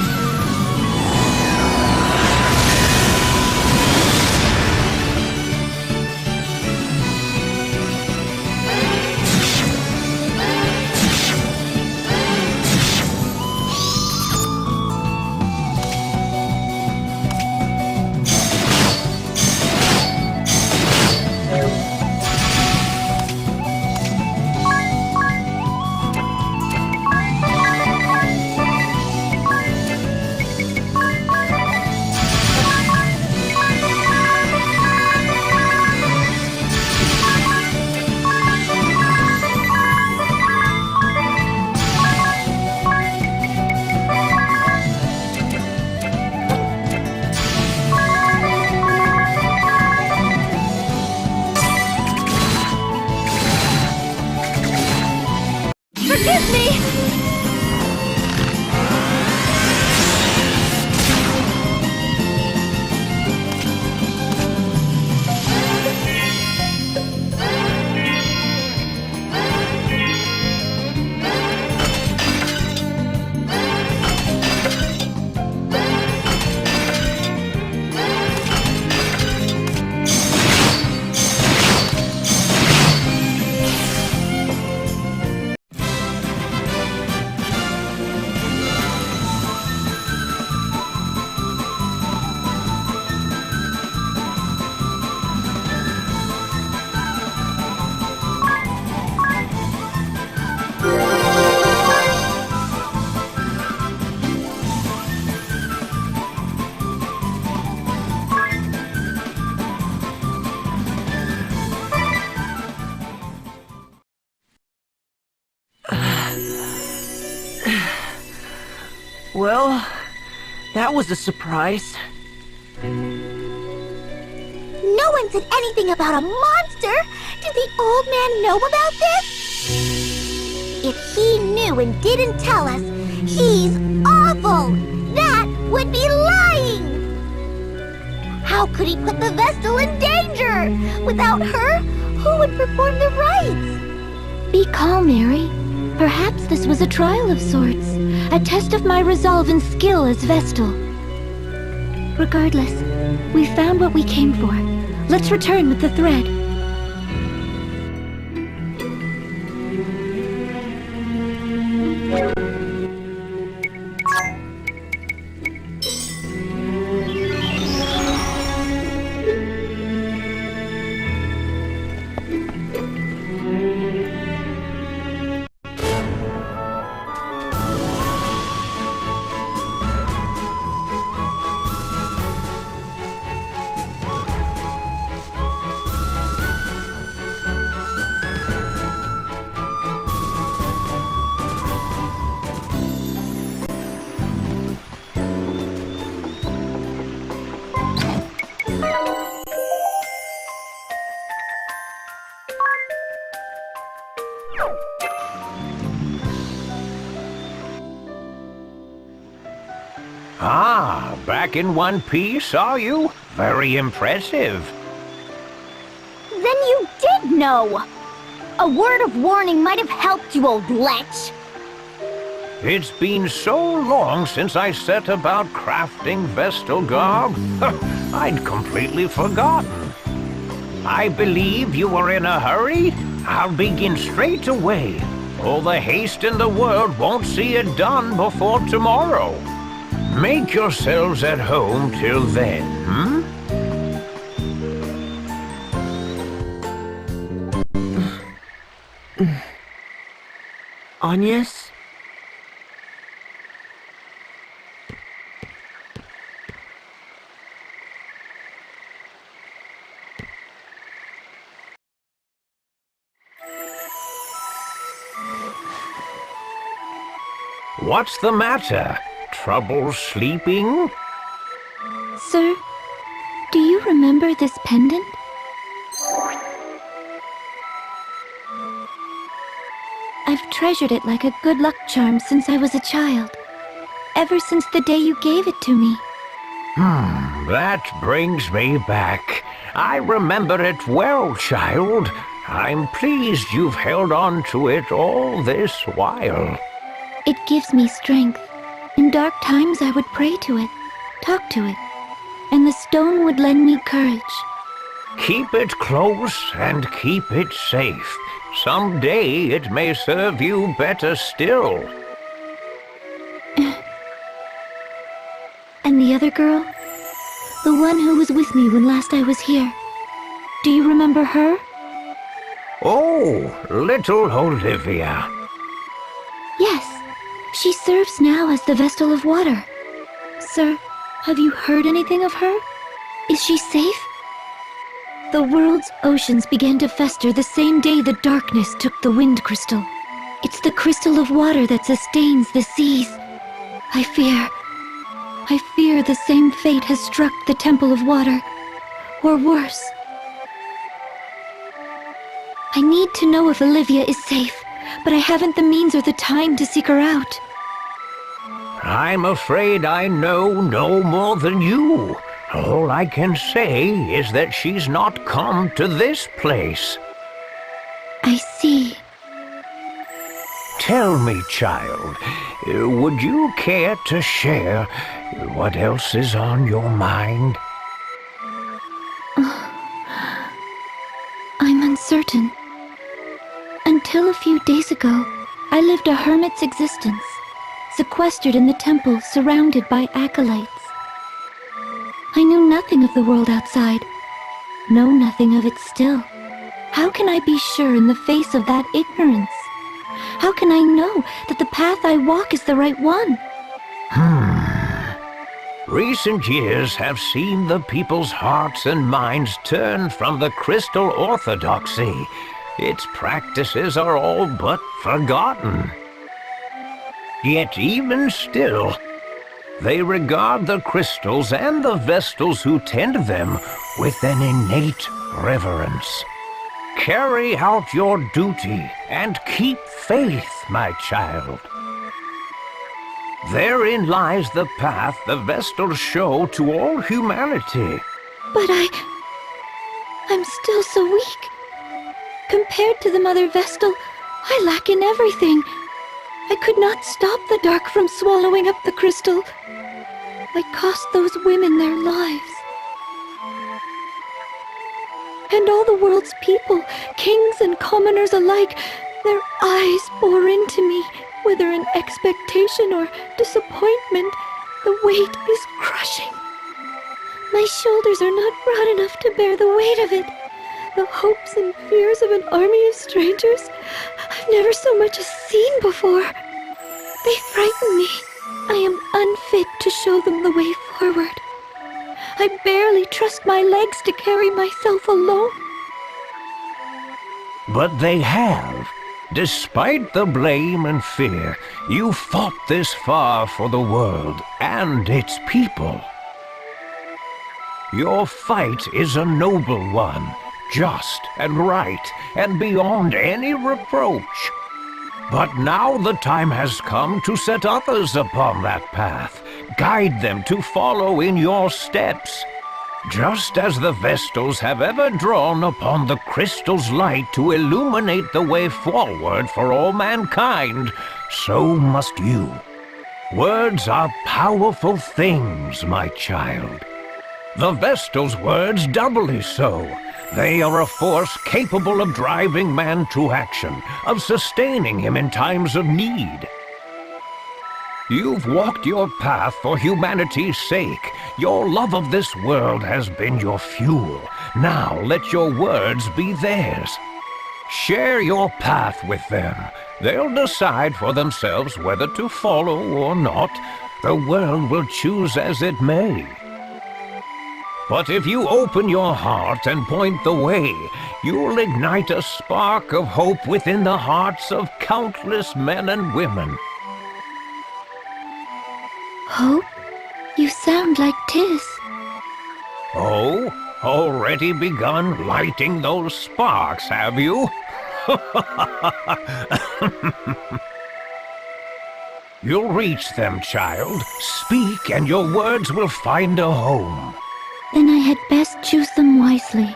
Forgive me! Well, that was a surprise. No one said anything about a monster! Did the old man know about this? If he knew and didn't tell us, he's awful! That would be lying! How could he put the Vestal in danger? Without her, who would perform the rites? Be calm, Mary. Perhaps this was a trial of sorts. A test of my resolve and skill as Vestal. Regardless, we found what we came for. Let's return with the thread. Ah, back in one piece, are you? Very impressive. Then you did know! A word of warning might have helped you, old lech. It's been so long since I set about crafting Vestal garb. I'd completely forgotten. I believe you were in a hurry? I'll begin straight away. All the haste in the world won't see it done before tomorrow. Make yourselves at home till then, hmm? Agnes? What's the matter? Trouble sleeping? Sir, do you remember this pendant? I've treasured it like a good luck charm since I was a child. Ever since the day you gave it to me. That brings me back. I remember it well, child. I'm pleased you've held on to it all this while. It gives me strength, In dark times, I would pray to it, talk to it, and the stone would lend me courage. Keep it close and keep it safe. Someday it may serve you better still. And the other girl? The one who was with me when last I was here. Do you remember her? Oh, little Olivia. Yes. She serves now as the Vestal of Water. Sir, have you heard anything of her? Is she safe? The world's oceans began to fester the same day the darkness took the Wind Crystal. It's the Crystal of Water that sustains the seas. I fear the same fate has struck the Temple of Water. Or worse. I need to know if Olivia is safe, but I haven't the means or the time to seek her out. I'm afraid I know no more than you. All I can say is that she's not come to this place. I see. Tell me, child, would you care to share what else is on your mind? I'm uncertain. Until a few days ago, I lived a hermit's existence, sequestered in the temple, surrounded by acolytes. I knew nothing of the world outside, know nothing of it still. How can I be sure in the face of that ignorance? How can I know that the path I walk is the right one? Recent years have seen the people's hearts and minds turn from the crystal orthodoxy. Its practices are all but forgotten. Yet even still, they regard the crystals and the Vestals who tend them with an innate reverence. Carry out your duty and keep faith, my child. Therein lies the path the Vestals show to all humanity. But I'm still so weak. Compared to the Mother Vestal, I lack in everything. I could not stop the dark from swallowing up the crystal. I cost those women their lives. And all the world's people, kings and commoners alike, their eyes bore into me, whether in expectation or disappointment. The weight is crushing. My shoulders are not broad enough to bear the weight of it. The hopes and fears of an army of strangers I've never so much as seen before. They frighten me. I am unfit to show them the way forward. I barely trust my legs to carry myself alone. But they have. Despite the blame and fear, you fought this far for the world and its people. Your fight is a noble one, just and right, and beyond any reproach. But now the time has come to set others upon that path, guide them to follow in your steps. Just as the Vestals have ever drawn upon the crystal's light to illuminate the way forward for all mankind, so must you. Words are powerful things, my child. The Vestal's words doubly so. They are a force capable of driving man to action, of sustaining him in times of need. You've walked your path for humanity's sake. Your love of this world has been your fuel. Now let your words be theirs. Share your path with them. They'll decide for themselves whether to follow or not. The world will choose as it may. But if you open your heart and point the way, you'll ignite a spark of hope within the hearts of countless men and women. Hope? You sound like Tis. Oh, already begun lighting those sparks, have you? You'll reach them, child. Speak, and your words will find a home. Then I had best choose them wisely.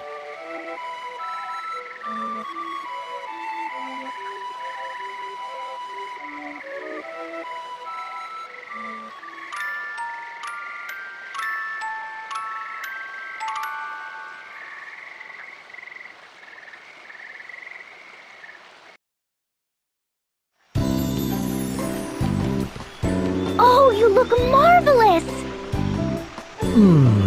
marvelous!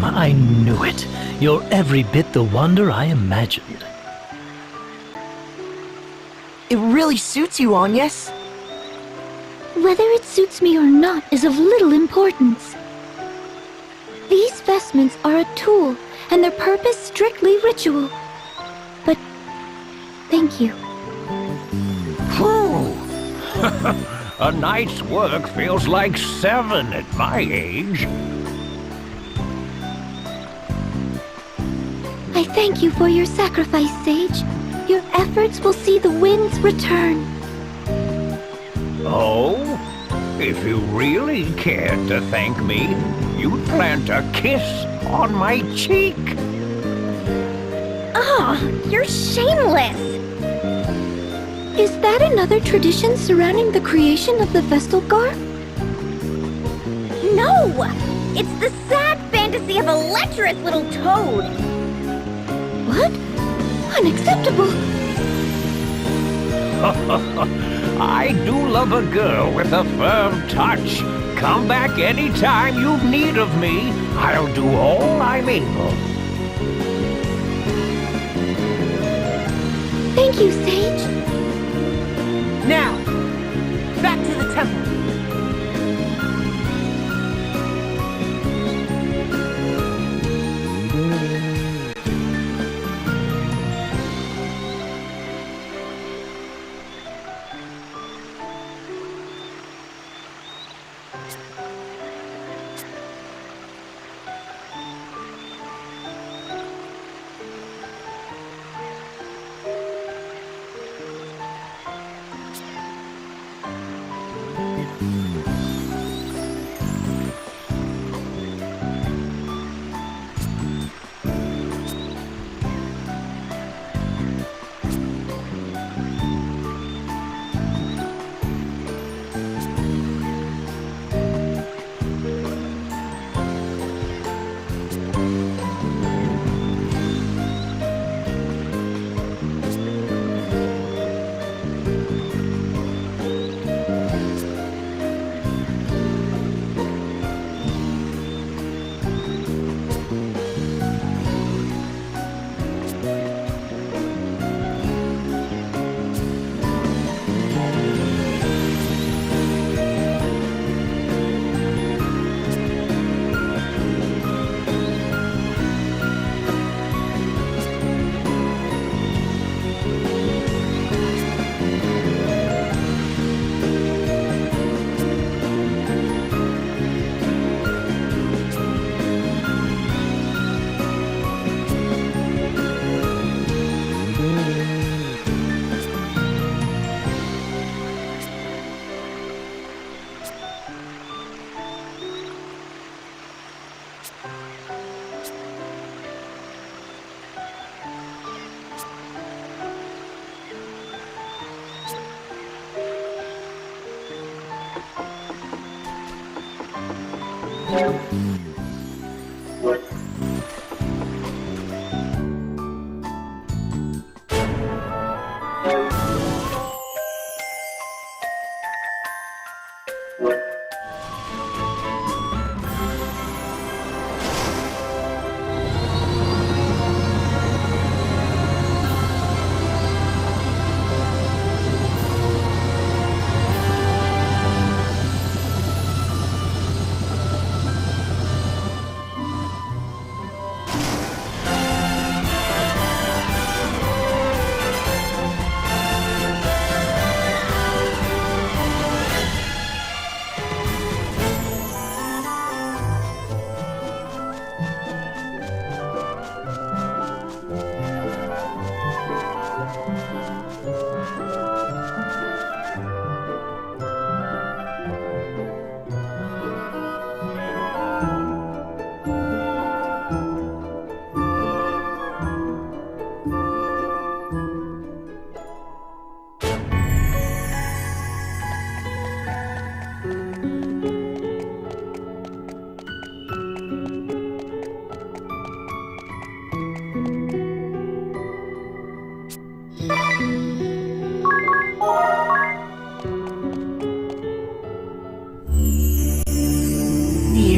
I knew it. You're every bit the wonder I imagined. It really suits you, Agnes. Whether it suits me or not is of little importance. These vestments are a tool, and their purpose strictly ritual. But thank you. Phew. A night's work feels like 7 at my age. I thank you for your sacrifice, Sage. Your efforts will see the winds return. Oh? If you really cared to thank me, you'd plant a kiss on my cheek. Ah, you're shameless! Is that another tradition surrounding the creation of the Vestalgar? No! It's the sad fantasy of a lecherous little toad! What? Unacceptable! I do love a girl with a firm touch. Come back anytime you need of me. I'll do all I'm able. Thank you, Sage. Now, back to the temple.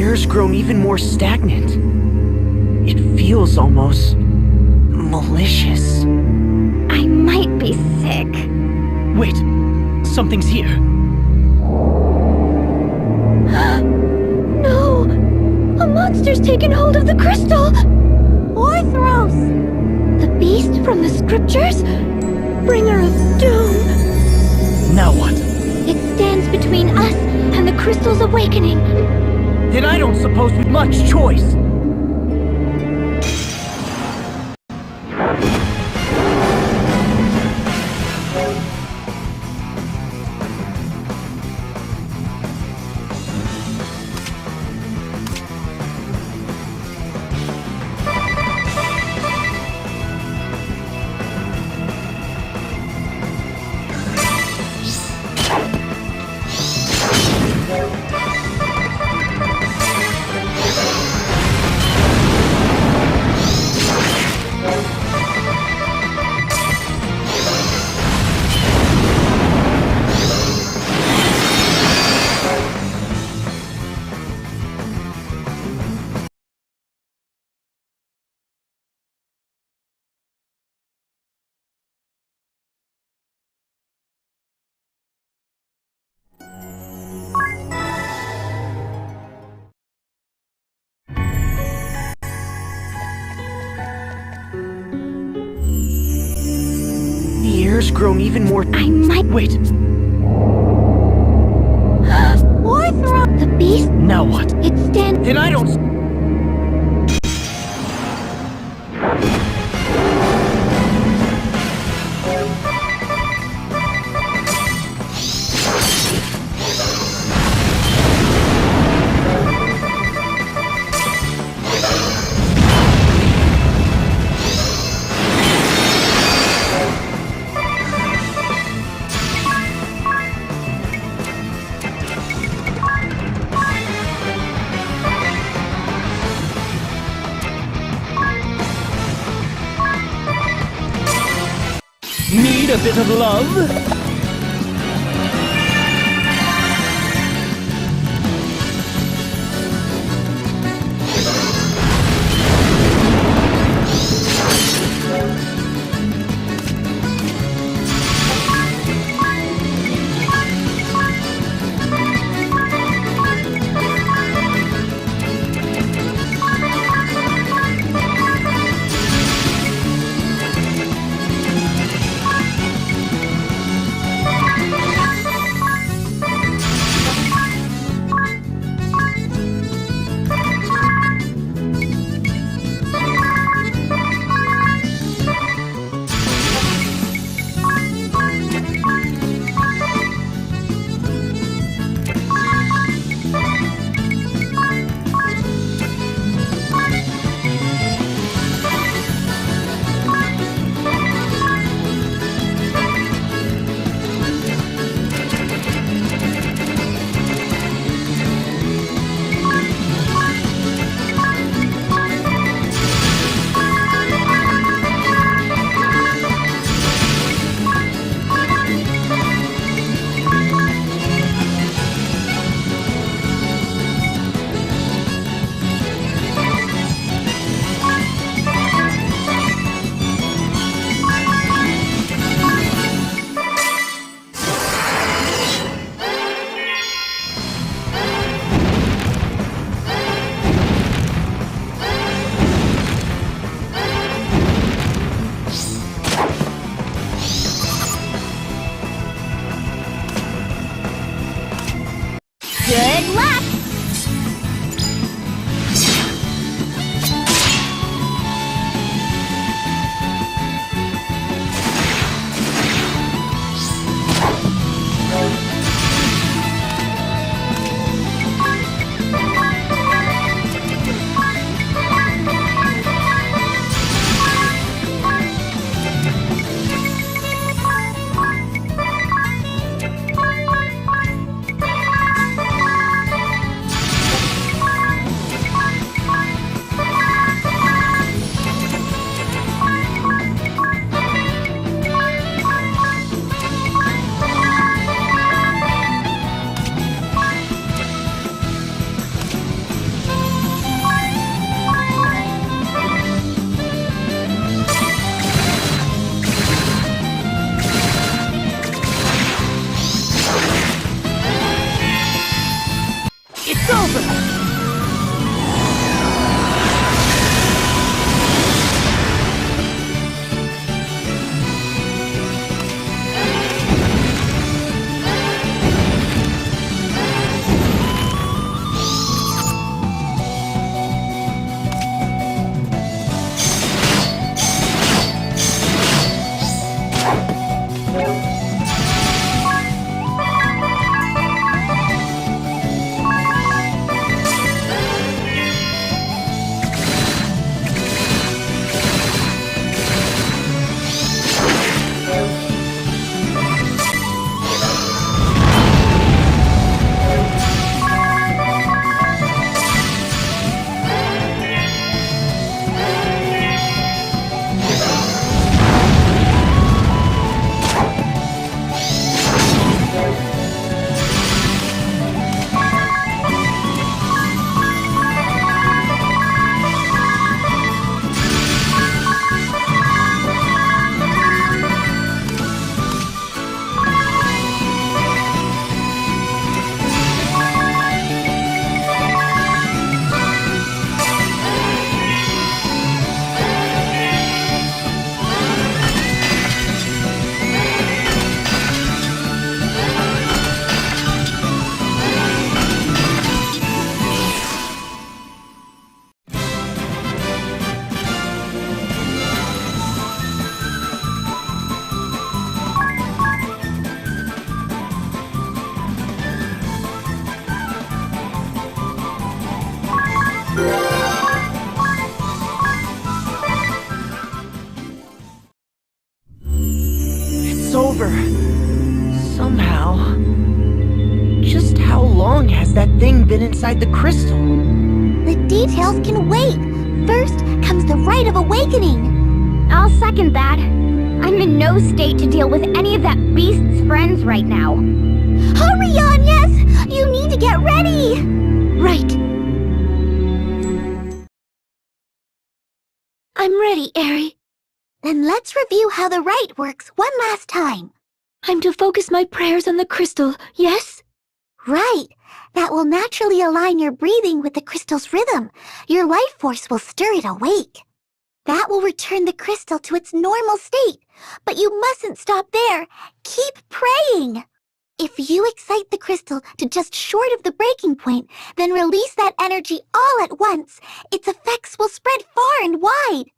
air's grown even more stagnant. It feels almost malicious. I might be sick. Wait, something's here. No! A monster's taken hold of the crystal! Orthros! The beast from the scriptures? Bringer of doom! Now what? It stands between us and the crystal's awakening. Then I don't suppose we've much choice. The air's grown even more. I might. Wait, Orthros! The beast? now what? It stands. Then I don't. Need a bit of love? Good luck! How long has that thing been inside the crystal? The details can wait. First comes the rite of awakening. I'll second that. I'm in no state to deal with any of that beast's friends right now. Hurry on, yes! You need to get ready! Right. I'm ready, Eri. Then let's review how the rite works one last time. I'm to focus my prayers on the crystal, yes? Right. That will naturally align your breathing with the crystal's rhythm. Your life force will stir it awake. That will return the crystal to its normal state. But you mustn't stop there. Keep praying. If you excite the crystal to just short of the breaking point, then release that energy all at once, its effects will spread far and wide.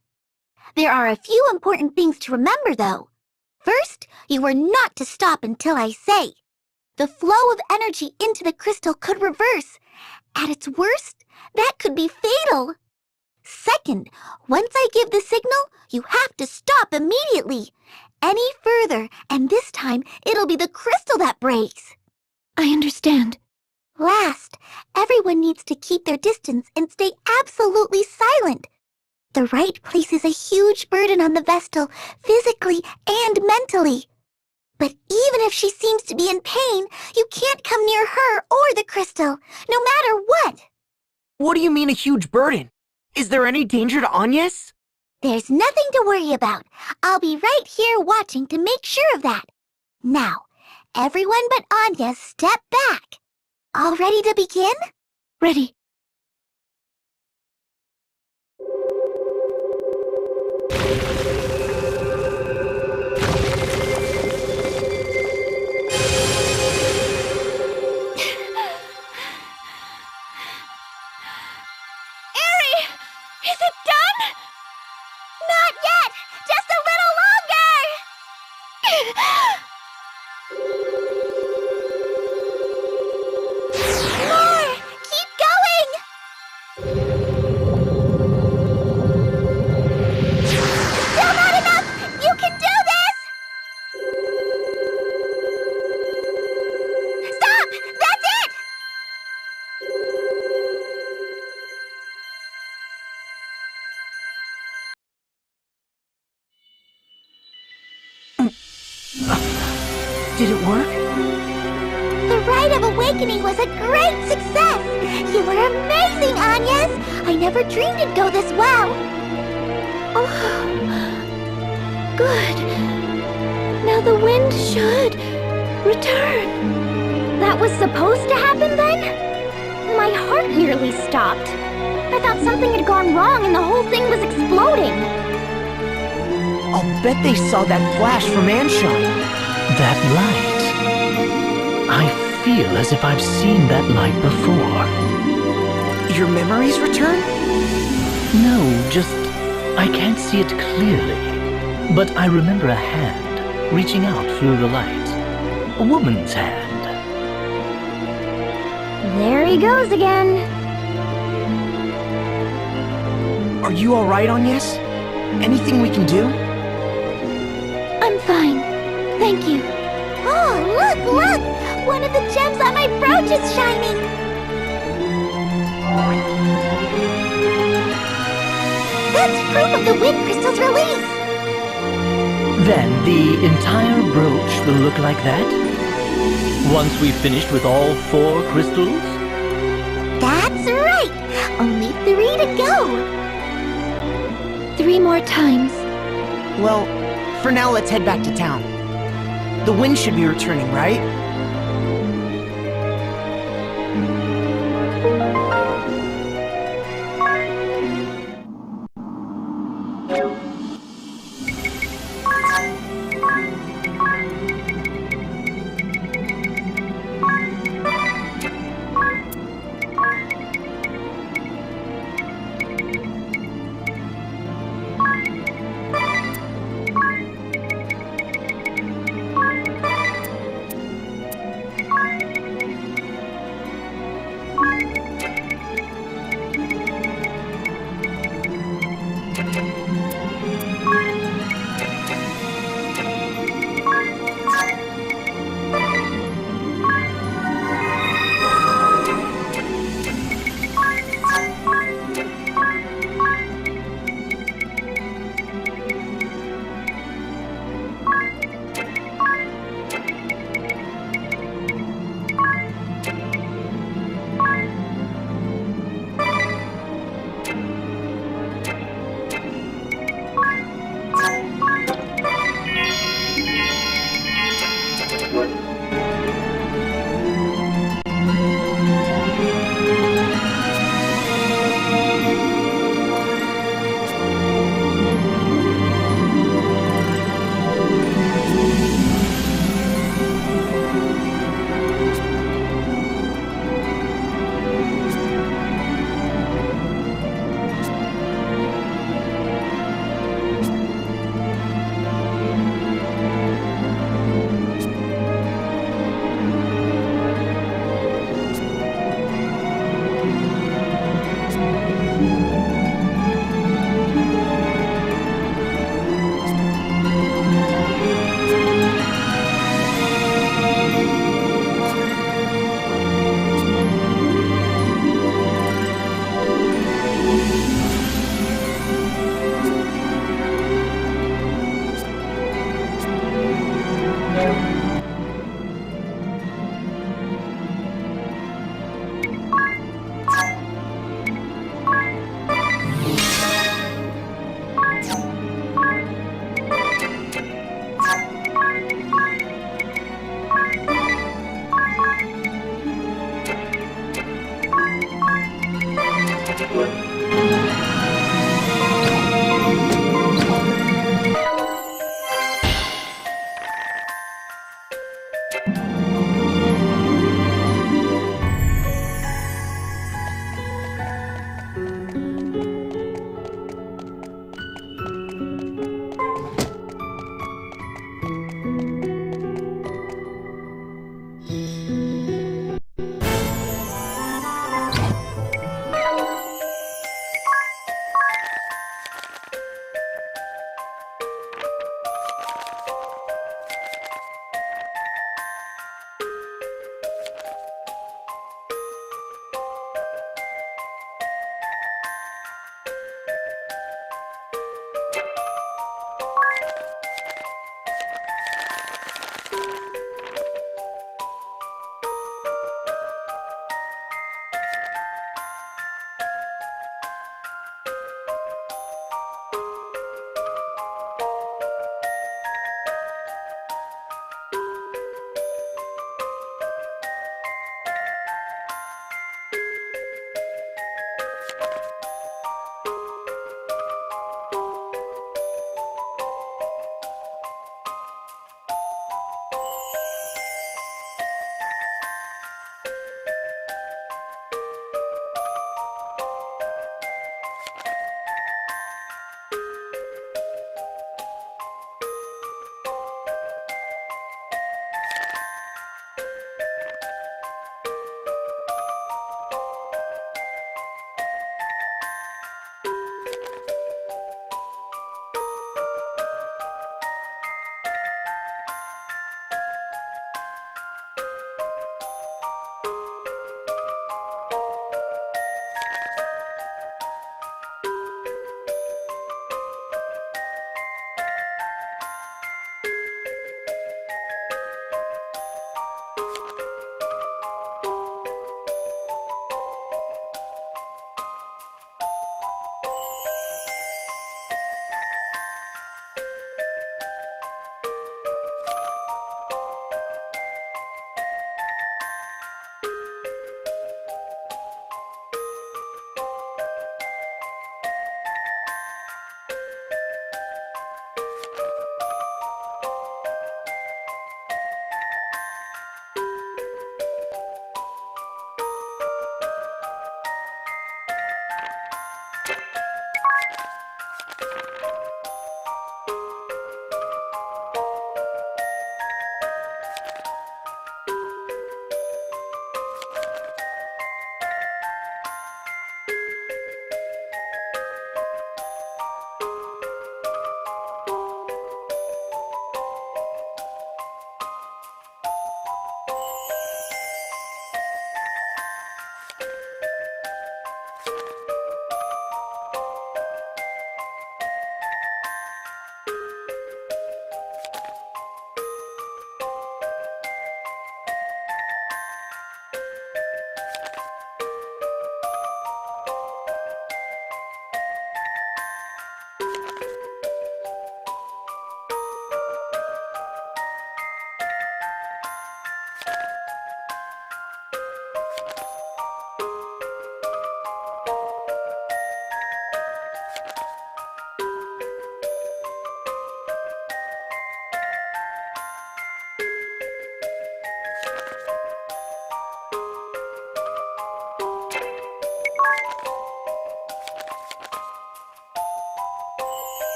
There are a few important things to remember, though. First, you are not to stop until I say. The flow of energy into the crystal could reverse. At its worst, that could be fatal. Second, once I give the signal, you have to stop immediately. Any further, and this time it'll be the crystal that breaks. I understand. Last, everyone needs to keep their distance and stay absolutely silent. The rite places a huge burden on the Vestal, physically and mentally. But even if she seems to be in pain, you can't come near her or the crystal, no matter what. What do you mean a huge burden? Is there any danger to Agnes? There's nothing to worry about. I'll be right here watching to make sure of that. Now, everyone but Anya step back. All ready to begin? Ready. Is it done? Not yet! Just a little longer! More! Keep going! Still not enough! You can do this! Stop! That's it! Did it work? The Rite of Awakening was a great success! You were amazing, Agnes! I never dreamed it'd go this well! Oh, good. Now the wind should return. That was supposed to happen then? My heart nearly stopped. I thought something had gone wrong and the whole thing was exploding. I'll bet they saw that flash from Anshine. That light. I feel as if I've seen that light before. Your memories return? No, just I can't see it clearly. But I remember a hand reaching out through the light. A woman's hand. There he goes again. Are you alright, Agnes? Anything we can do? I'm fine. Thank you. Oh, look! One of the gems on my brooch is shining! That's proof of the wind crystal's release! Then the entire brooch will look like that? Once we've finished with all 4 crystals? That's right! Only 3 to go! 3 more times. Well, for now let's head back to town. The wind should be returning, right?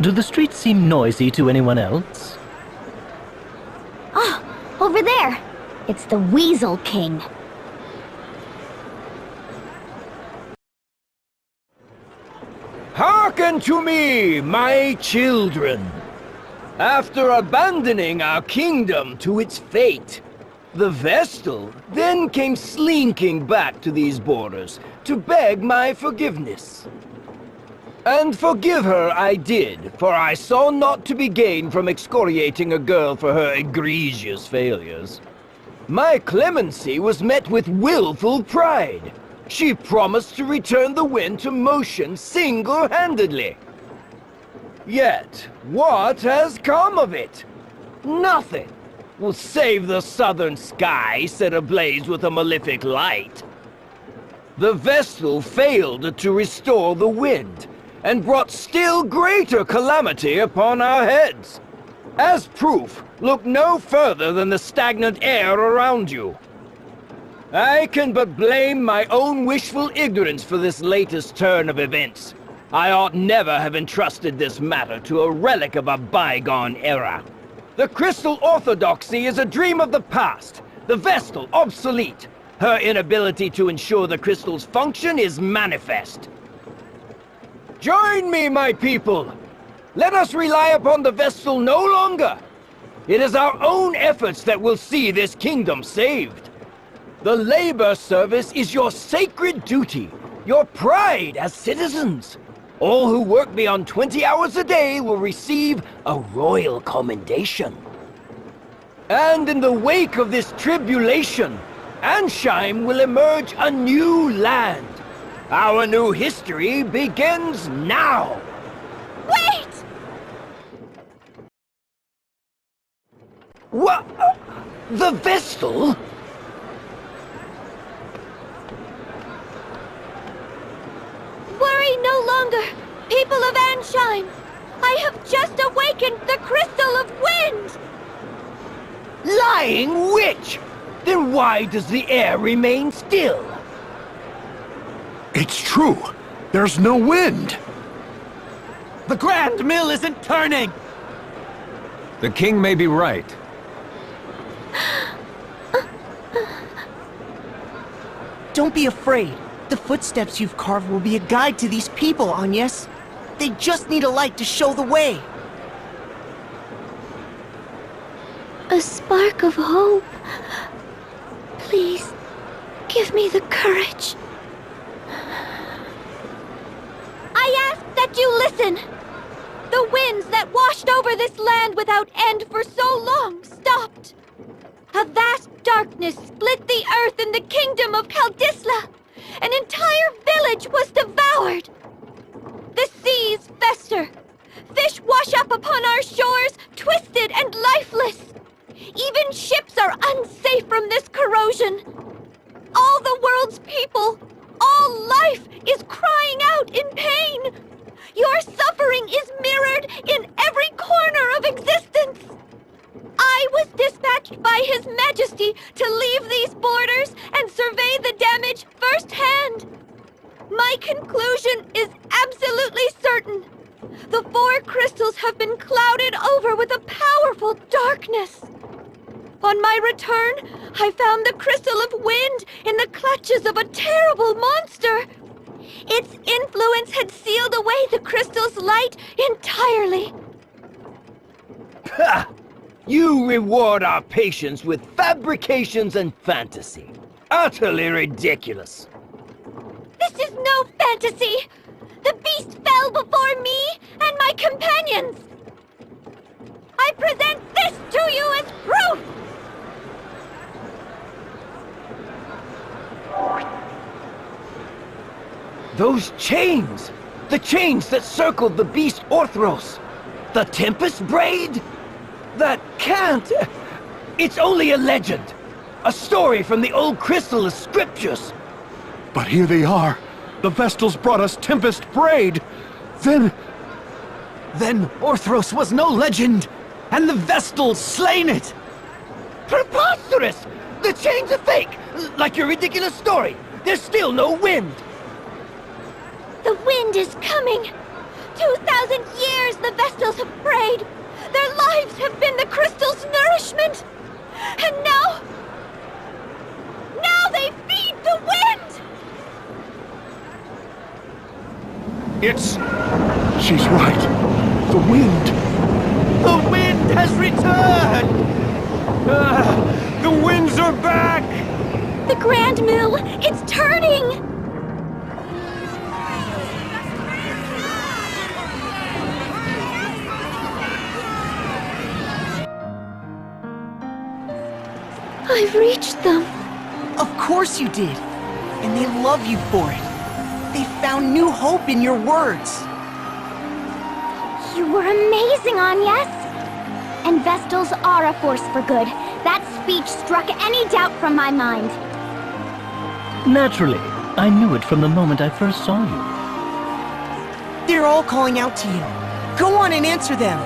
Do the streets seem noisy to anyone else? Ah, over there. It's the Weasel King. Hearken to me, my children. After abandoning our kingdom to its fate, the Vestal then came slinking back to these borders to beg my forgiveness. And forgive her I did, for I saw naught to be gained from excoriating a girl for her egregious failures. My clemency was met with willful pride. She promised to return the wind to motion single-handedly. Yet, what has come of it? Nothing. Will save the southern sky set ablaze with a malefic light. The Vestal failed to restore the wind, and brought still greater calamity upon our heads. As proof, look no further than the stagnant air around you. I can but blame my own wishful ignorance for this latest turn of events. I ought never have entrusted this matter to a relic of a bygone era. The Crystal Orthodoxy is a dream of the past, the Vestal obsolete. Her inability to ensure the Crystal's function is manifest. Join me, my people! Let us rely upon the Vestal no longer! It is our own efforts that will see this kingdom saved. The labor service is your sacred duty, your pride as citizens. All who work beyond 20 hours a day will receive a royal commendation. And in the wake of this tribulation, Ansheim will emerge a new land. Our new history begins now! Wait! What? The Vestal? Worry no longer, people of Ansheim! I have just awakened the Crystal of Wind! Lying witch! Then why does the air remain still? It's true. There's no wind. The Grand Mill isn't turning! The king may be right. Don't be afraid. The footsteps you've carved will be a guide to these people, Agnes. They just need a light to show the way. A spark of hope. Please, Give me the courage. I ask that you listen. The winds that washed over this land without end for so long stopped. A vast darkness split the earth in the kingdom of Kaldisla. An entire village was devoured. The seas fester. Fish wash up upon our shores, twisted and lifeless. Even ships are unsafe from this corrosion. All the world's people, all life is crying out in pain. Your suffering is mirrored in every corner of existence. I was dispatched by His Majesty to leave these borders and survey the damage firsthand. My conclusion is absolutely certain. The 4 crystals have been clouded over with a powerful darkness. On my return, I found the Crystal of Wind in the clutches of a terrible monster. Its influence had sealed away the crystal's light entirely. Ha! You reward our patience with fabrications and fantasy. Utterly ridiculous. This is no fantasy! The beast fell before me and my companions! I present this to you as proof! Those chains! The chains that circled the beast Orthros! The Tempest Braid? That can't... It's only a legend! A story from the old Crystalist scriptures! But here they are! The Vestals brought us Tempest Braid! Then Orthros was no legend, and the Vestals slain it! Preposterous! The chains are fake! Like your ridiculous story! There's still no wind! The wind is coming! 2,000 years the Vestals have prayed! Their lives have been the crystal's nourishment! And now they feed the wind! She's right. The wind. The wind has returned! The winds are back! The Grand Mill, it's turning! I've reached them. Of course you did. And they love you for it. They found new hope in your words. You were amazing, Agnes! And Vestals are a force for good. That speech struck any doubt from my mind. Naturally, I knew it from the moment I first saw you. They're all calling out to you. Go on and answer them.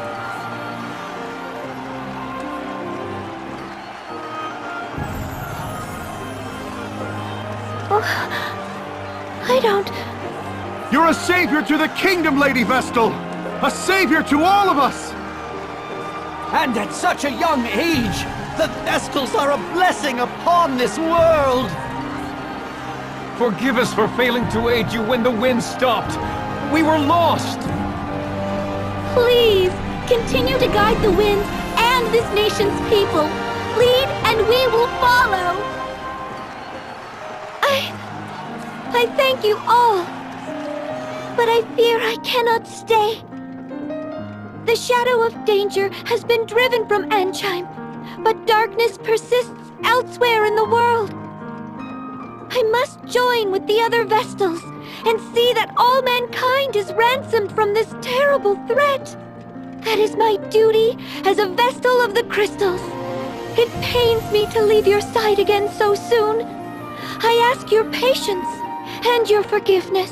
I don't... You're a savior to the kingdom, Lady Vestal! A savior to all of us! And at such a young age, the Vestals are a blessing upon this world! Forgive us for failing to aid you when the wind stopped. We were lost! Please, continue to guide the winds and this nation's people. Lead and we will follow. I thank you all. But I fear I cannot stay. The shadow of danger has been driven from Ansheim, but darkness persists elsewhere in the world. I must join with the other Vestals and see that all mankind is ransomed from this terrible threat. That is my duty as a Vestal of the Crystals. It pains me to leave your side again so soon. I ask your patience and your forgiveness.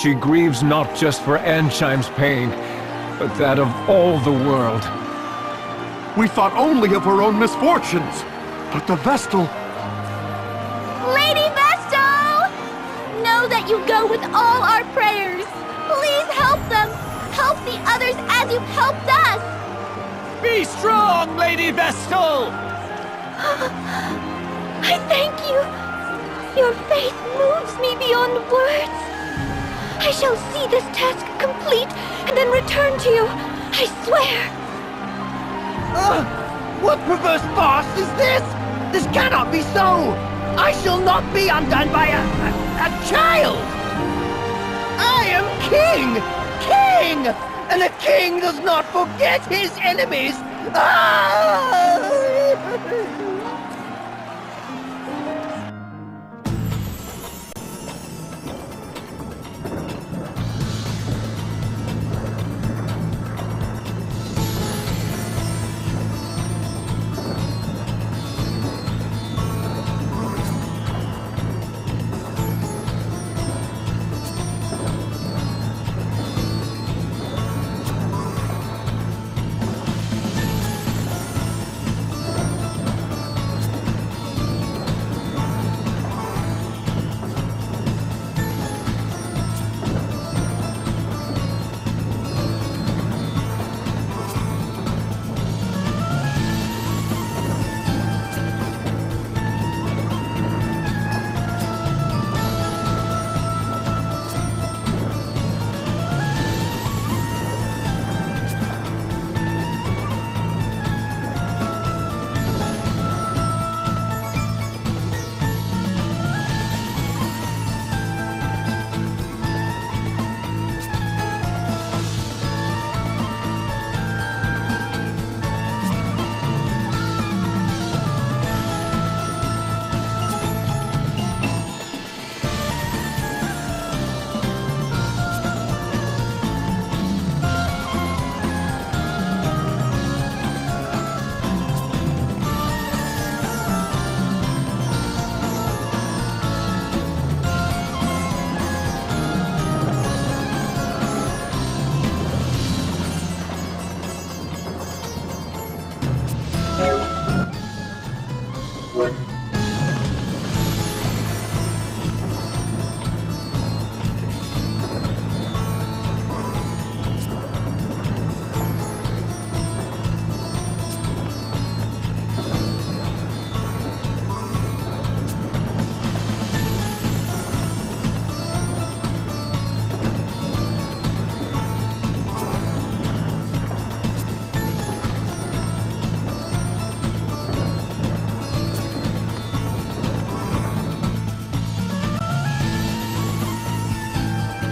She grieves not just for Ansheim's pain, but that of all the world. We thought only of her own misfortunes, but the Vestal... Lady Vestal! Know that you go with all our prayers. Please help them. Help the others as you've helped us. Be strong, Lady Vestal! I thank you. Your faith moves me beyond words. I shall see this task complete and then return to you. I swear. What perverse farce is this? This cannot be so! I shall not be undone by a child! I am king! King! And a king does not forget his enemies! Ah!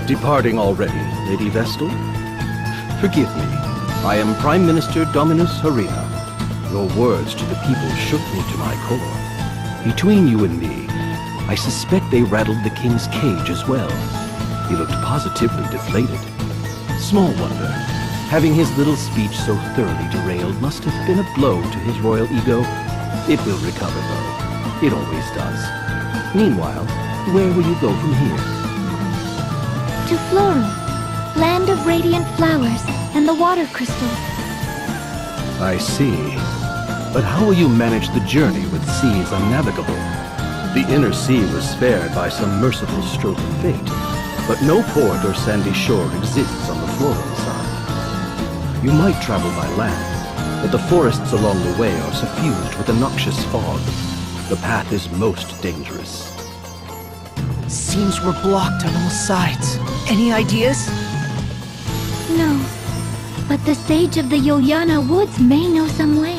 Departing already, Lady Vestal? Forgive me. I am Prime Minister Dominus Harina. Your words to the people shook me to my core. Between you and me, I suspect they rattled the king's cage as well. He looked positively deflated. Small wonder. Having his little speech so thoroughly derailed must have been a blow to his royal ego. It will recover, though. It always does. Meanwhile, where will you go from here? To Florum, land of radiant flowers and the water crystal. I see. But how will you manage the journey with seas unnavigable? The inner sea was spared by some merciful stroke of fate, but no port or sandy shore exists on the Florum side. You might travel by land, but the forests along the way are suffused with a noxious fog. The path is most dangerous. Seems we're blocked on all sides. Any ideas? No, but the sage of the Yuliana Woods may know some way.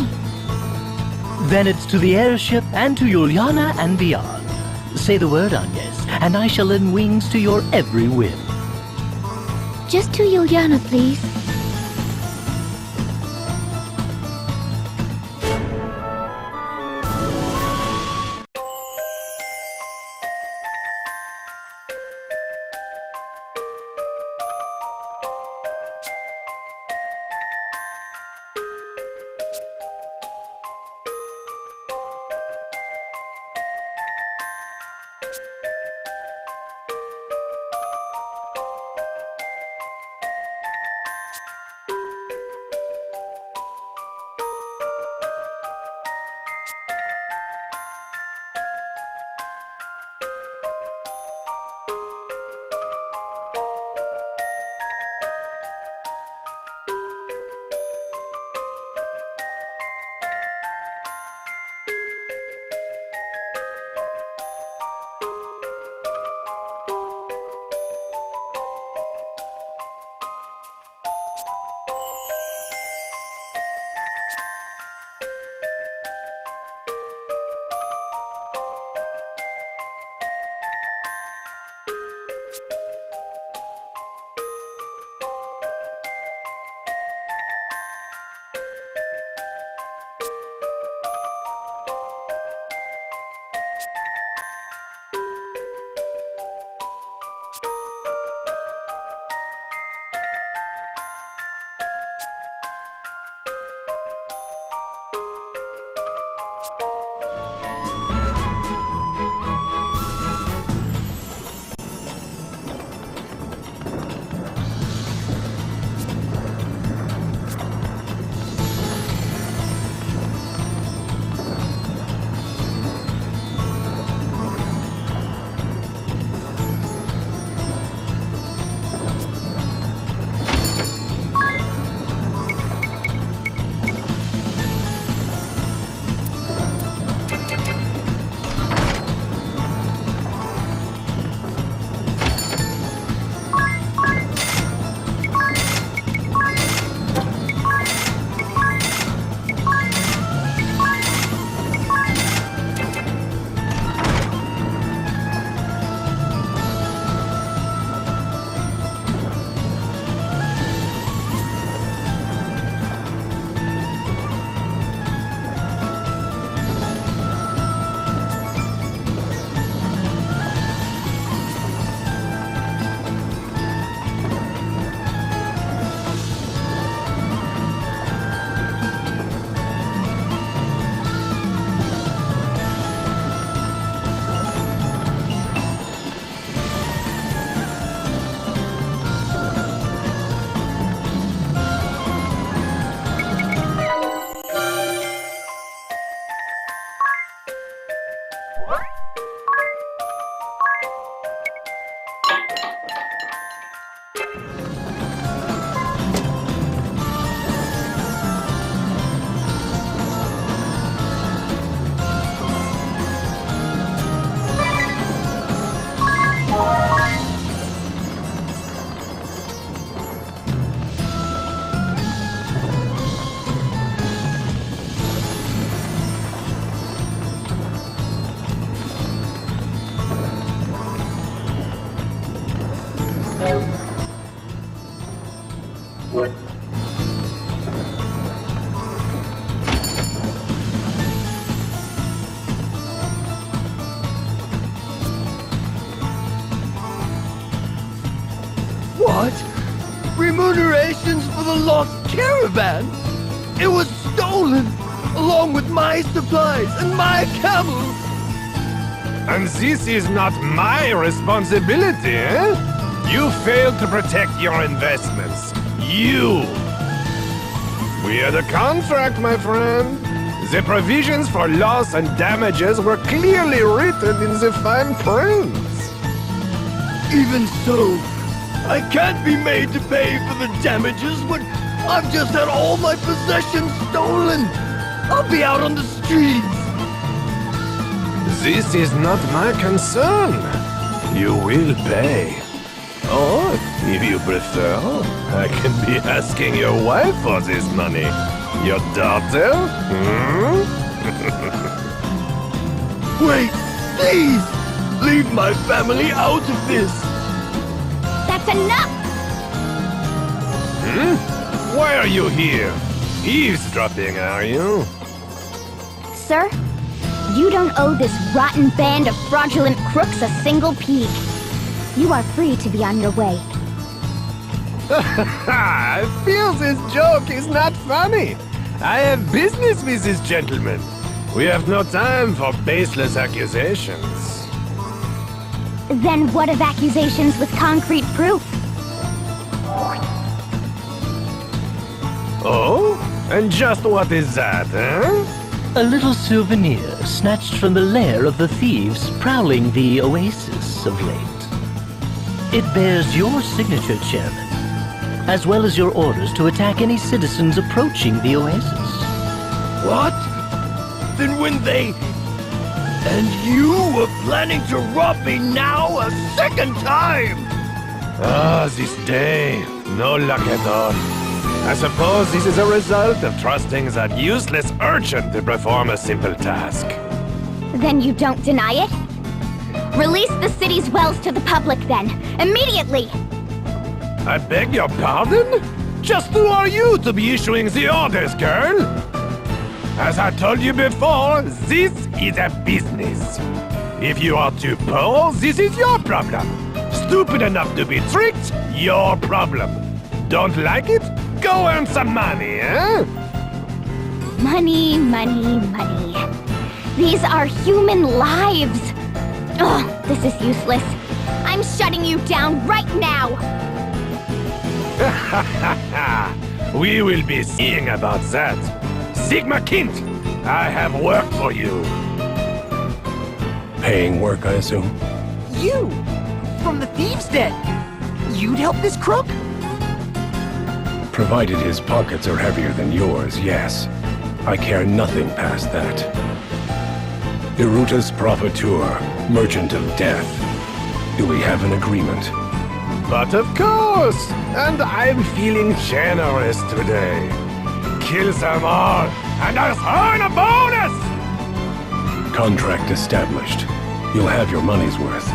Then it's to the airship and to Yuliana and beyond. Say the word, Agnes, and I shall lend wings to your every whim. Just to Yuliana, please. What? Remunerations for the lost caravan? It was stolen, along with my supplies and my camels. And this is not my responsibility, eh? You failed to protect your investments. You! We had a contract, my friend. The provisions for loss and damages were clearly written in the fine print. Even so, I can't be made to pay for the damages when I've just had all my possessions stolen. I'll be out on the streets. This is not my concern. You will pay. Or, if you prefer, I can be asking your wife for this money. Your daughter? Wait, please! Leave my family out of this! That's enough! Why are you here? Eavesdropping, are you? Sir, you don't owe this rotten band of fraudulent crooks a single peak. You are free to be on your way. I feel this joke is not funny. I have business with this gentleman. We have no time for baseless accusations. Then what of accusations with concrete proof? Oh? And just what is that, eh? A little souvenir snatched from the lair of the thieves prowling the oasis of late. It bears your signature, Chairman, as well as your orders to attack any citizens approaching the oasis. What? Then when they... And you were planning to rob me now a second time! Ah, this day. No luck at all. I suppose this is a result of trusting that useless urchin to perform a simple task. Then you don't deny it? Release the city's wells to the public then, immediately! I beg your pardon? Just who are you to be issuing the orders, girl? As I told you before, this is a business. If you are too poor, this is your problem. Stupid enough to be tricked, your problem. Don't like it? Go earn some money, eh? Money, money, money. These are human lives. Ugh, this is useless. I'm shutting you down right now! We will be seeing about that. Sigma Kint, I have work for you. Paying work, I assume? You! From the Thieves' Den! You'd help this crook? Provided his pockets are heavier than yours, yes. I care nothing past that. Irutus Profiteur, Merchant of Death. Do we have an agreement? But of course! And I'm feeling generous today. Kill them all, and I'll earn a bonus! Contract established. You'll have your money's worth.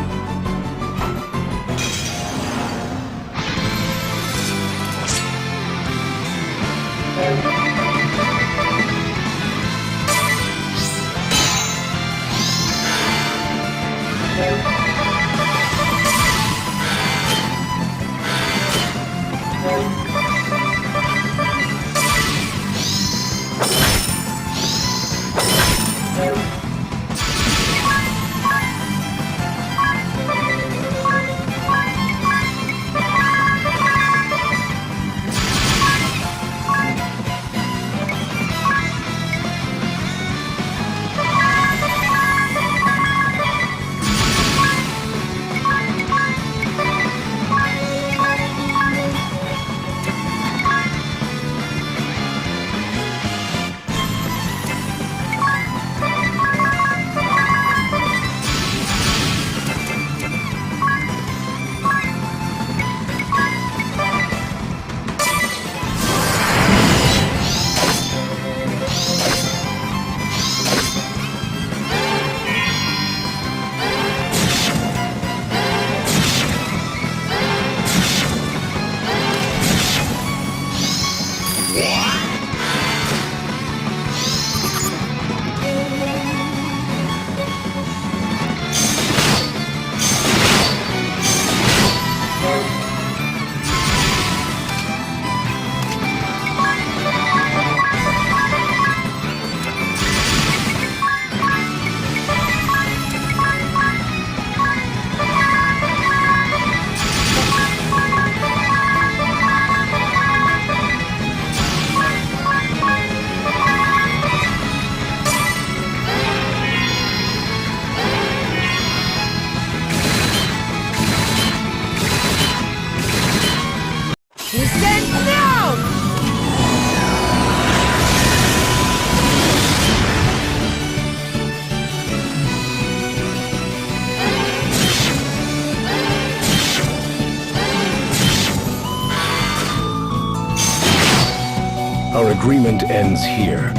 Our agreement ends here.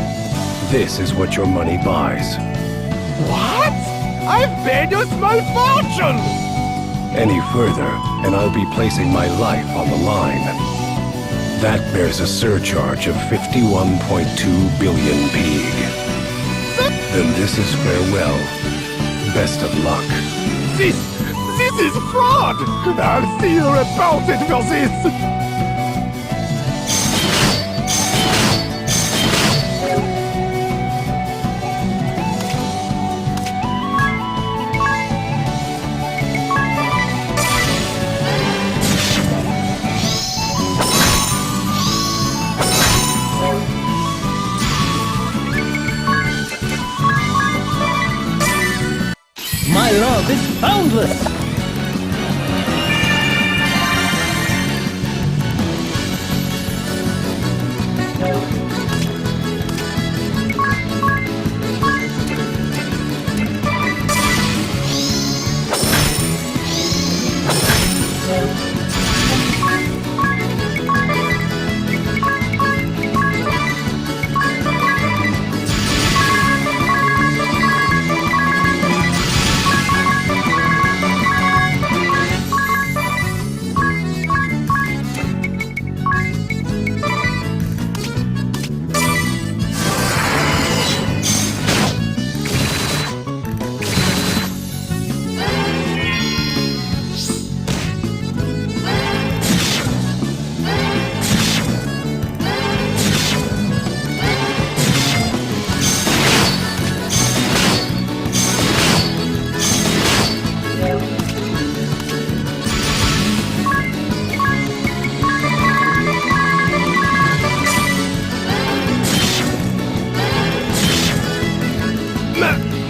This is what your money buys. What? I've paid you a small fortune! Any further, and I'll be placing my life on the line. That bears a surcharge of 51.2 billion Peeg. Then this is farewell. Best of luck. This is fraud! I'll see you reported for this! My love is boundless!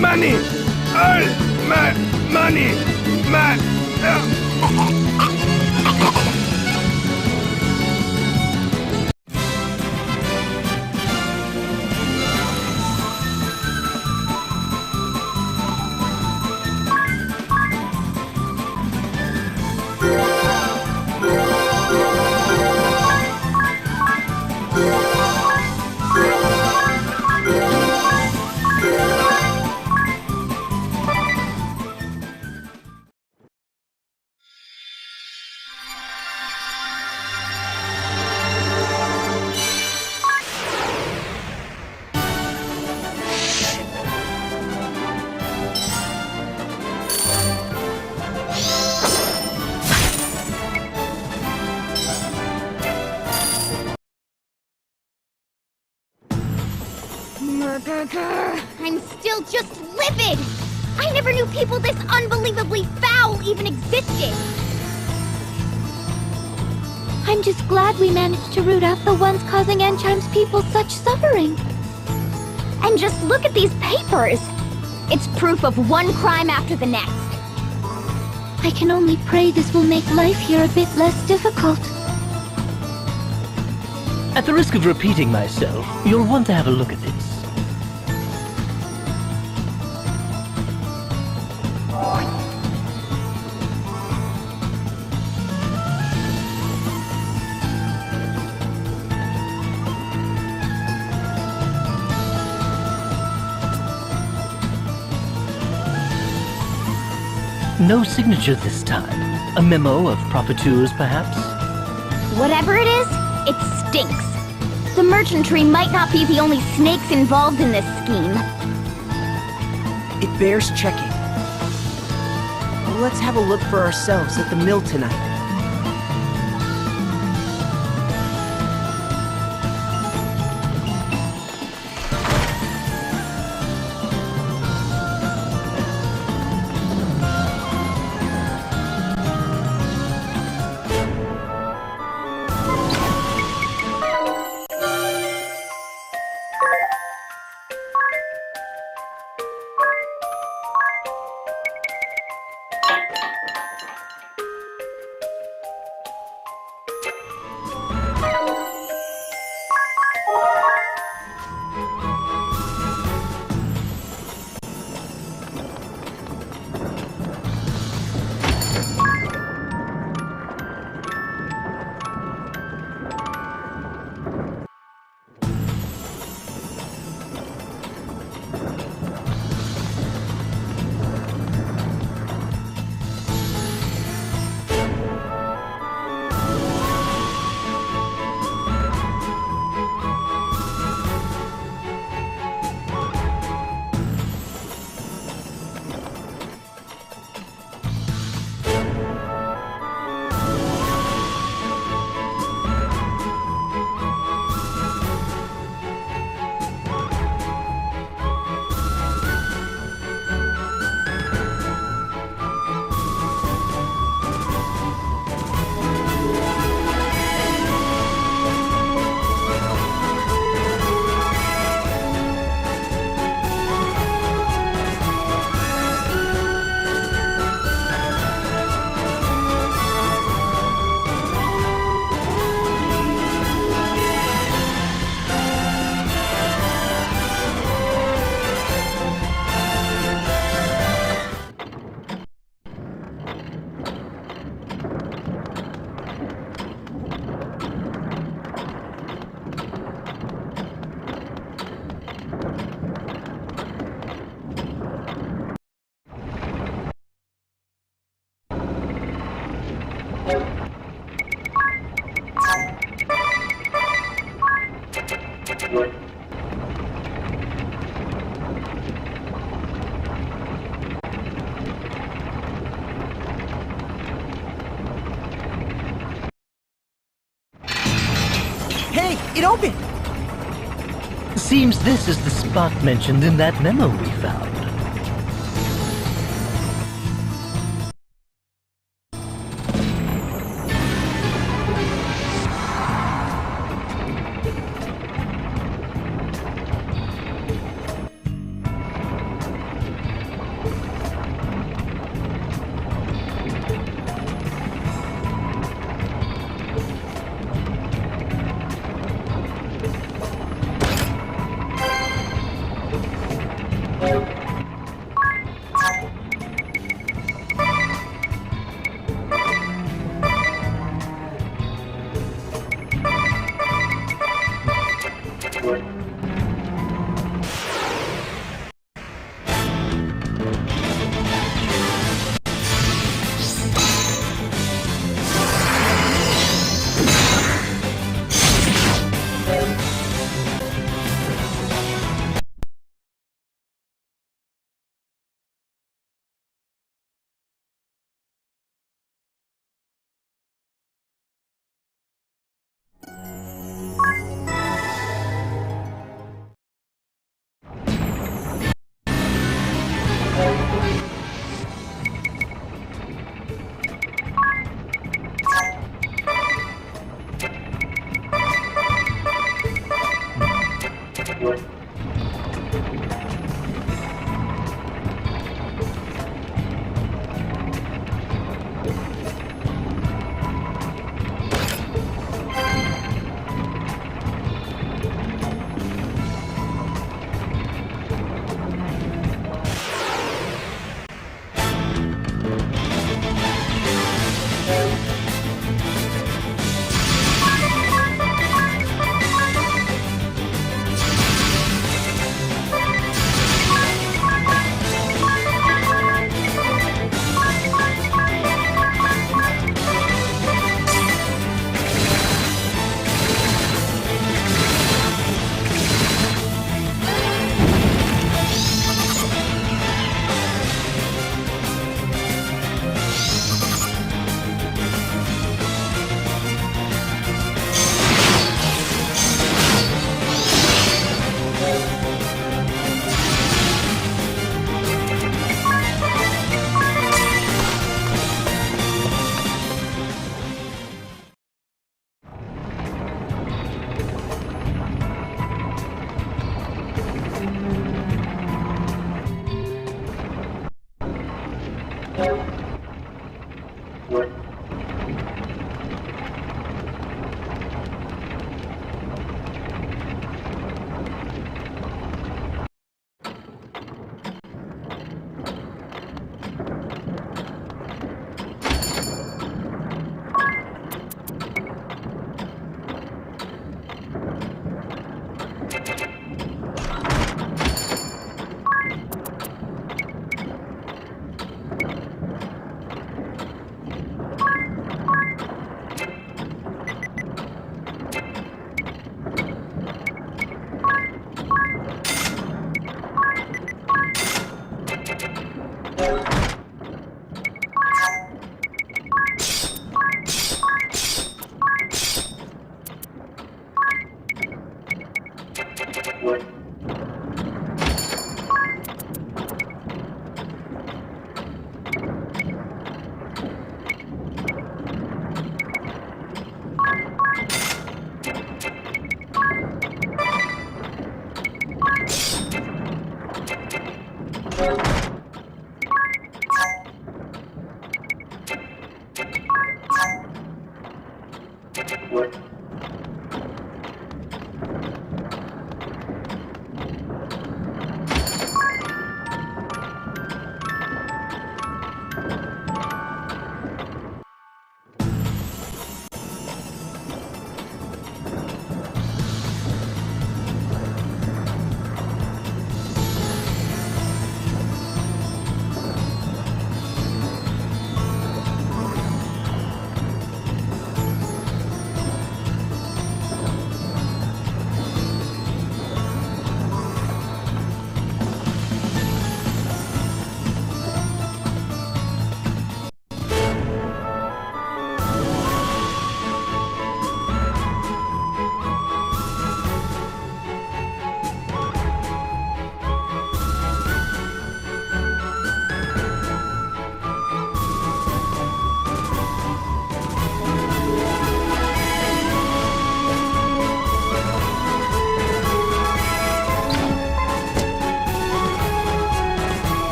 Money! All my money! I'm still just livid! I never knew people this unbelievably foul even existed! I'm just glad we managed to root out the ones causing Enchime's people such suffering. And just look at these papers! It's proof of one crime after the next. I can only pray this will make life here a bit less difficult. At the risk of repeating myself, you'll want to have a look at this. No signature this time. A memo of profiteers, perhaps? Whatever it is, it stinks. The merchantry might not be the only snakes involved in this scheme. It bears checking. Let's have a look for ourselves at the mill tonight. It opened! Seems this is the spot mentioned in that memo we found.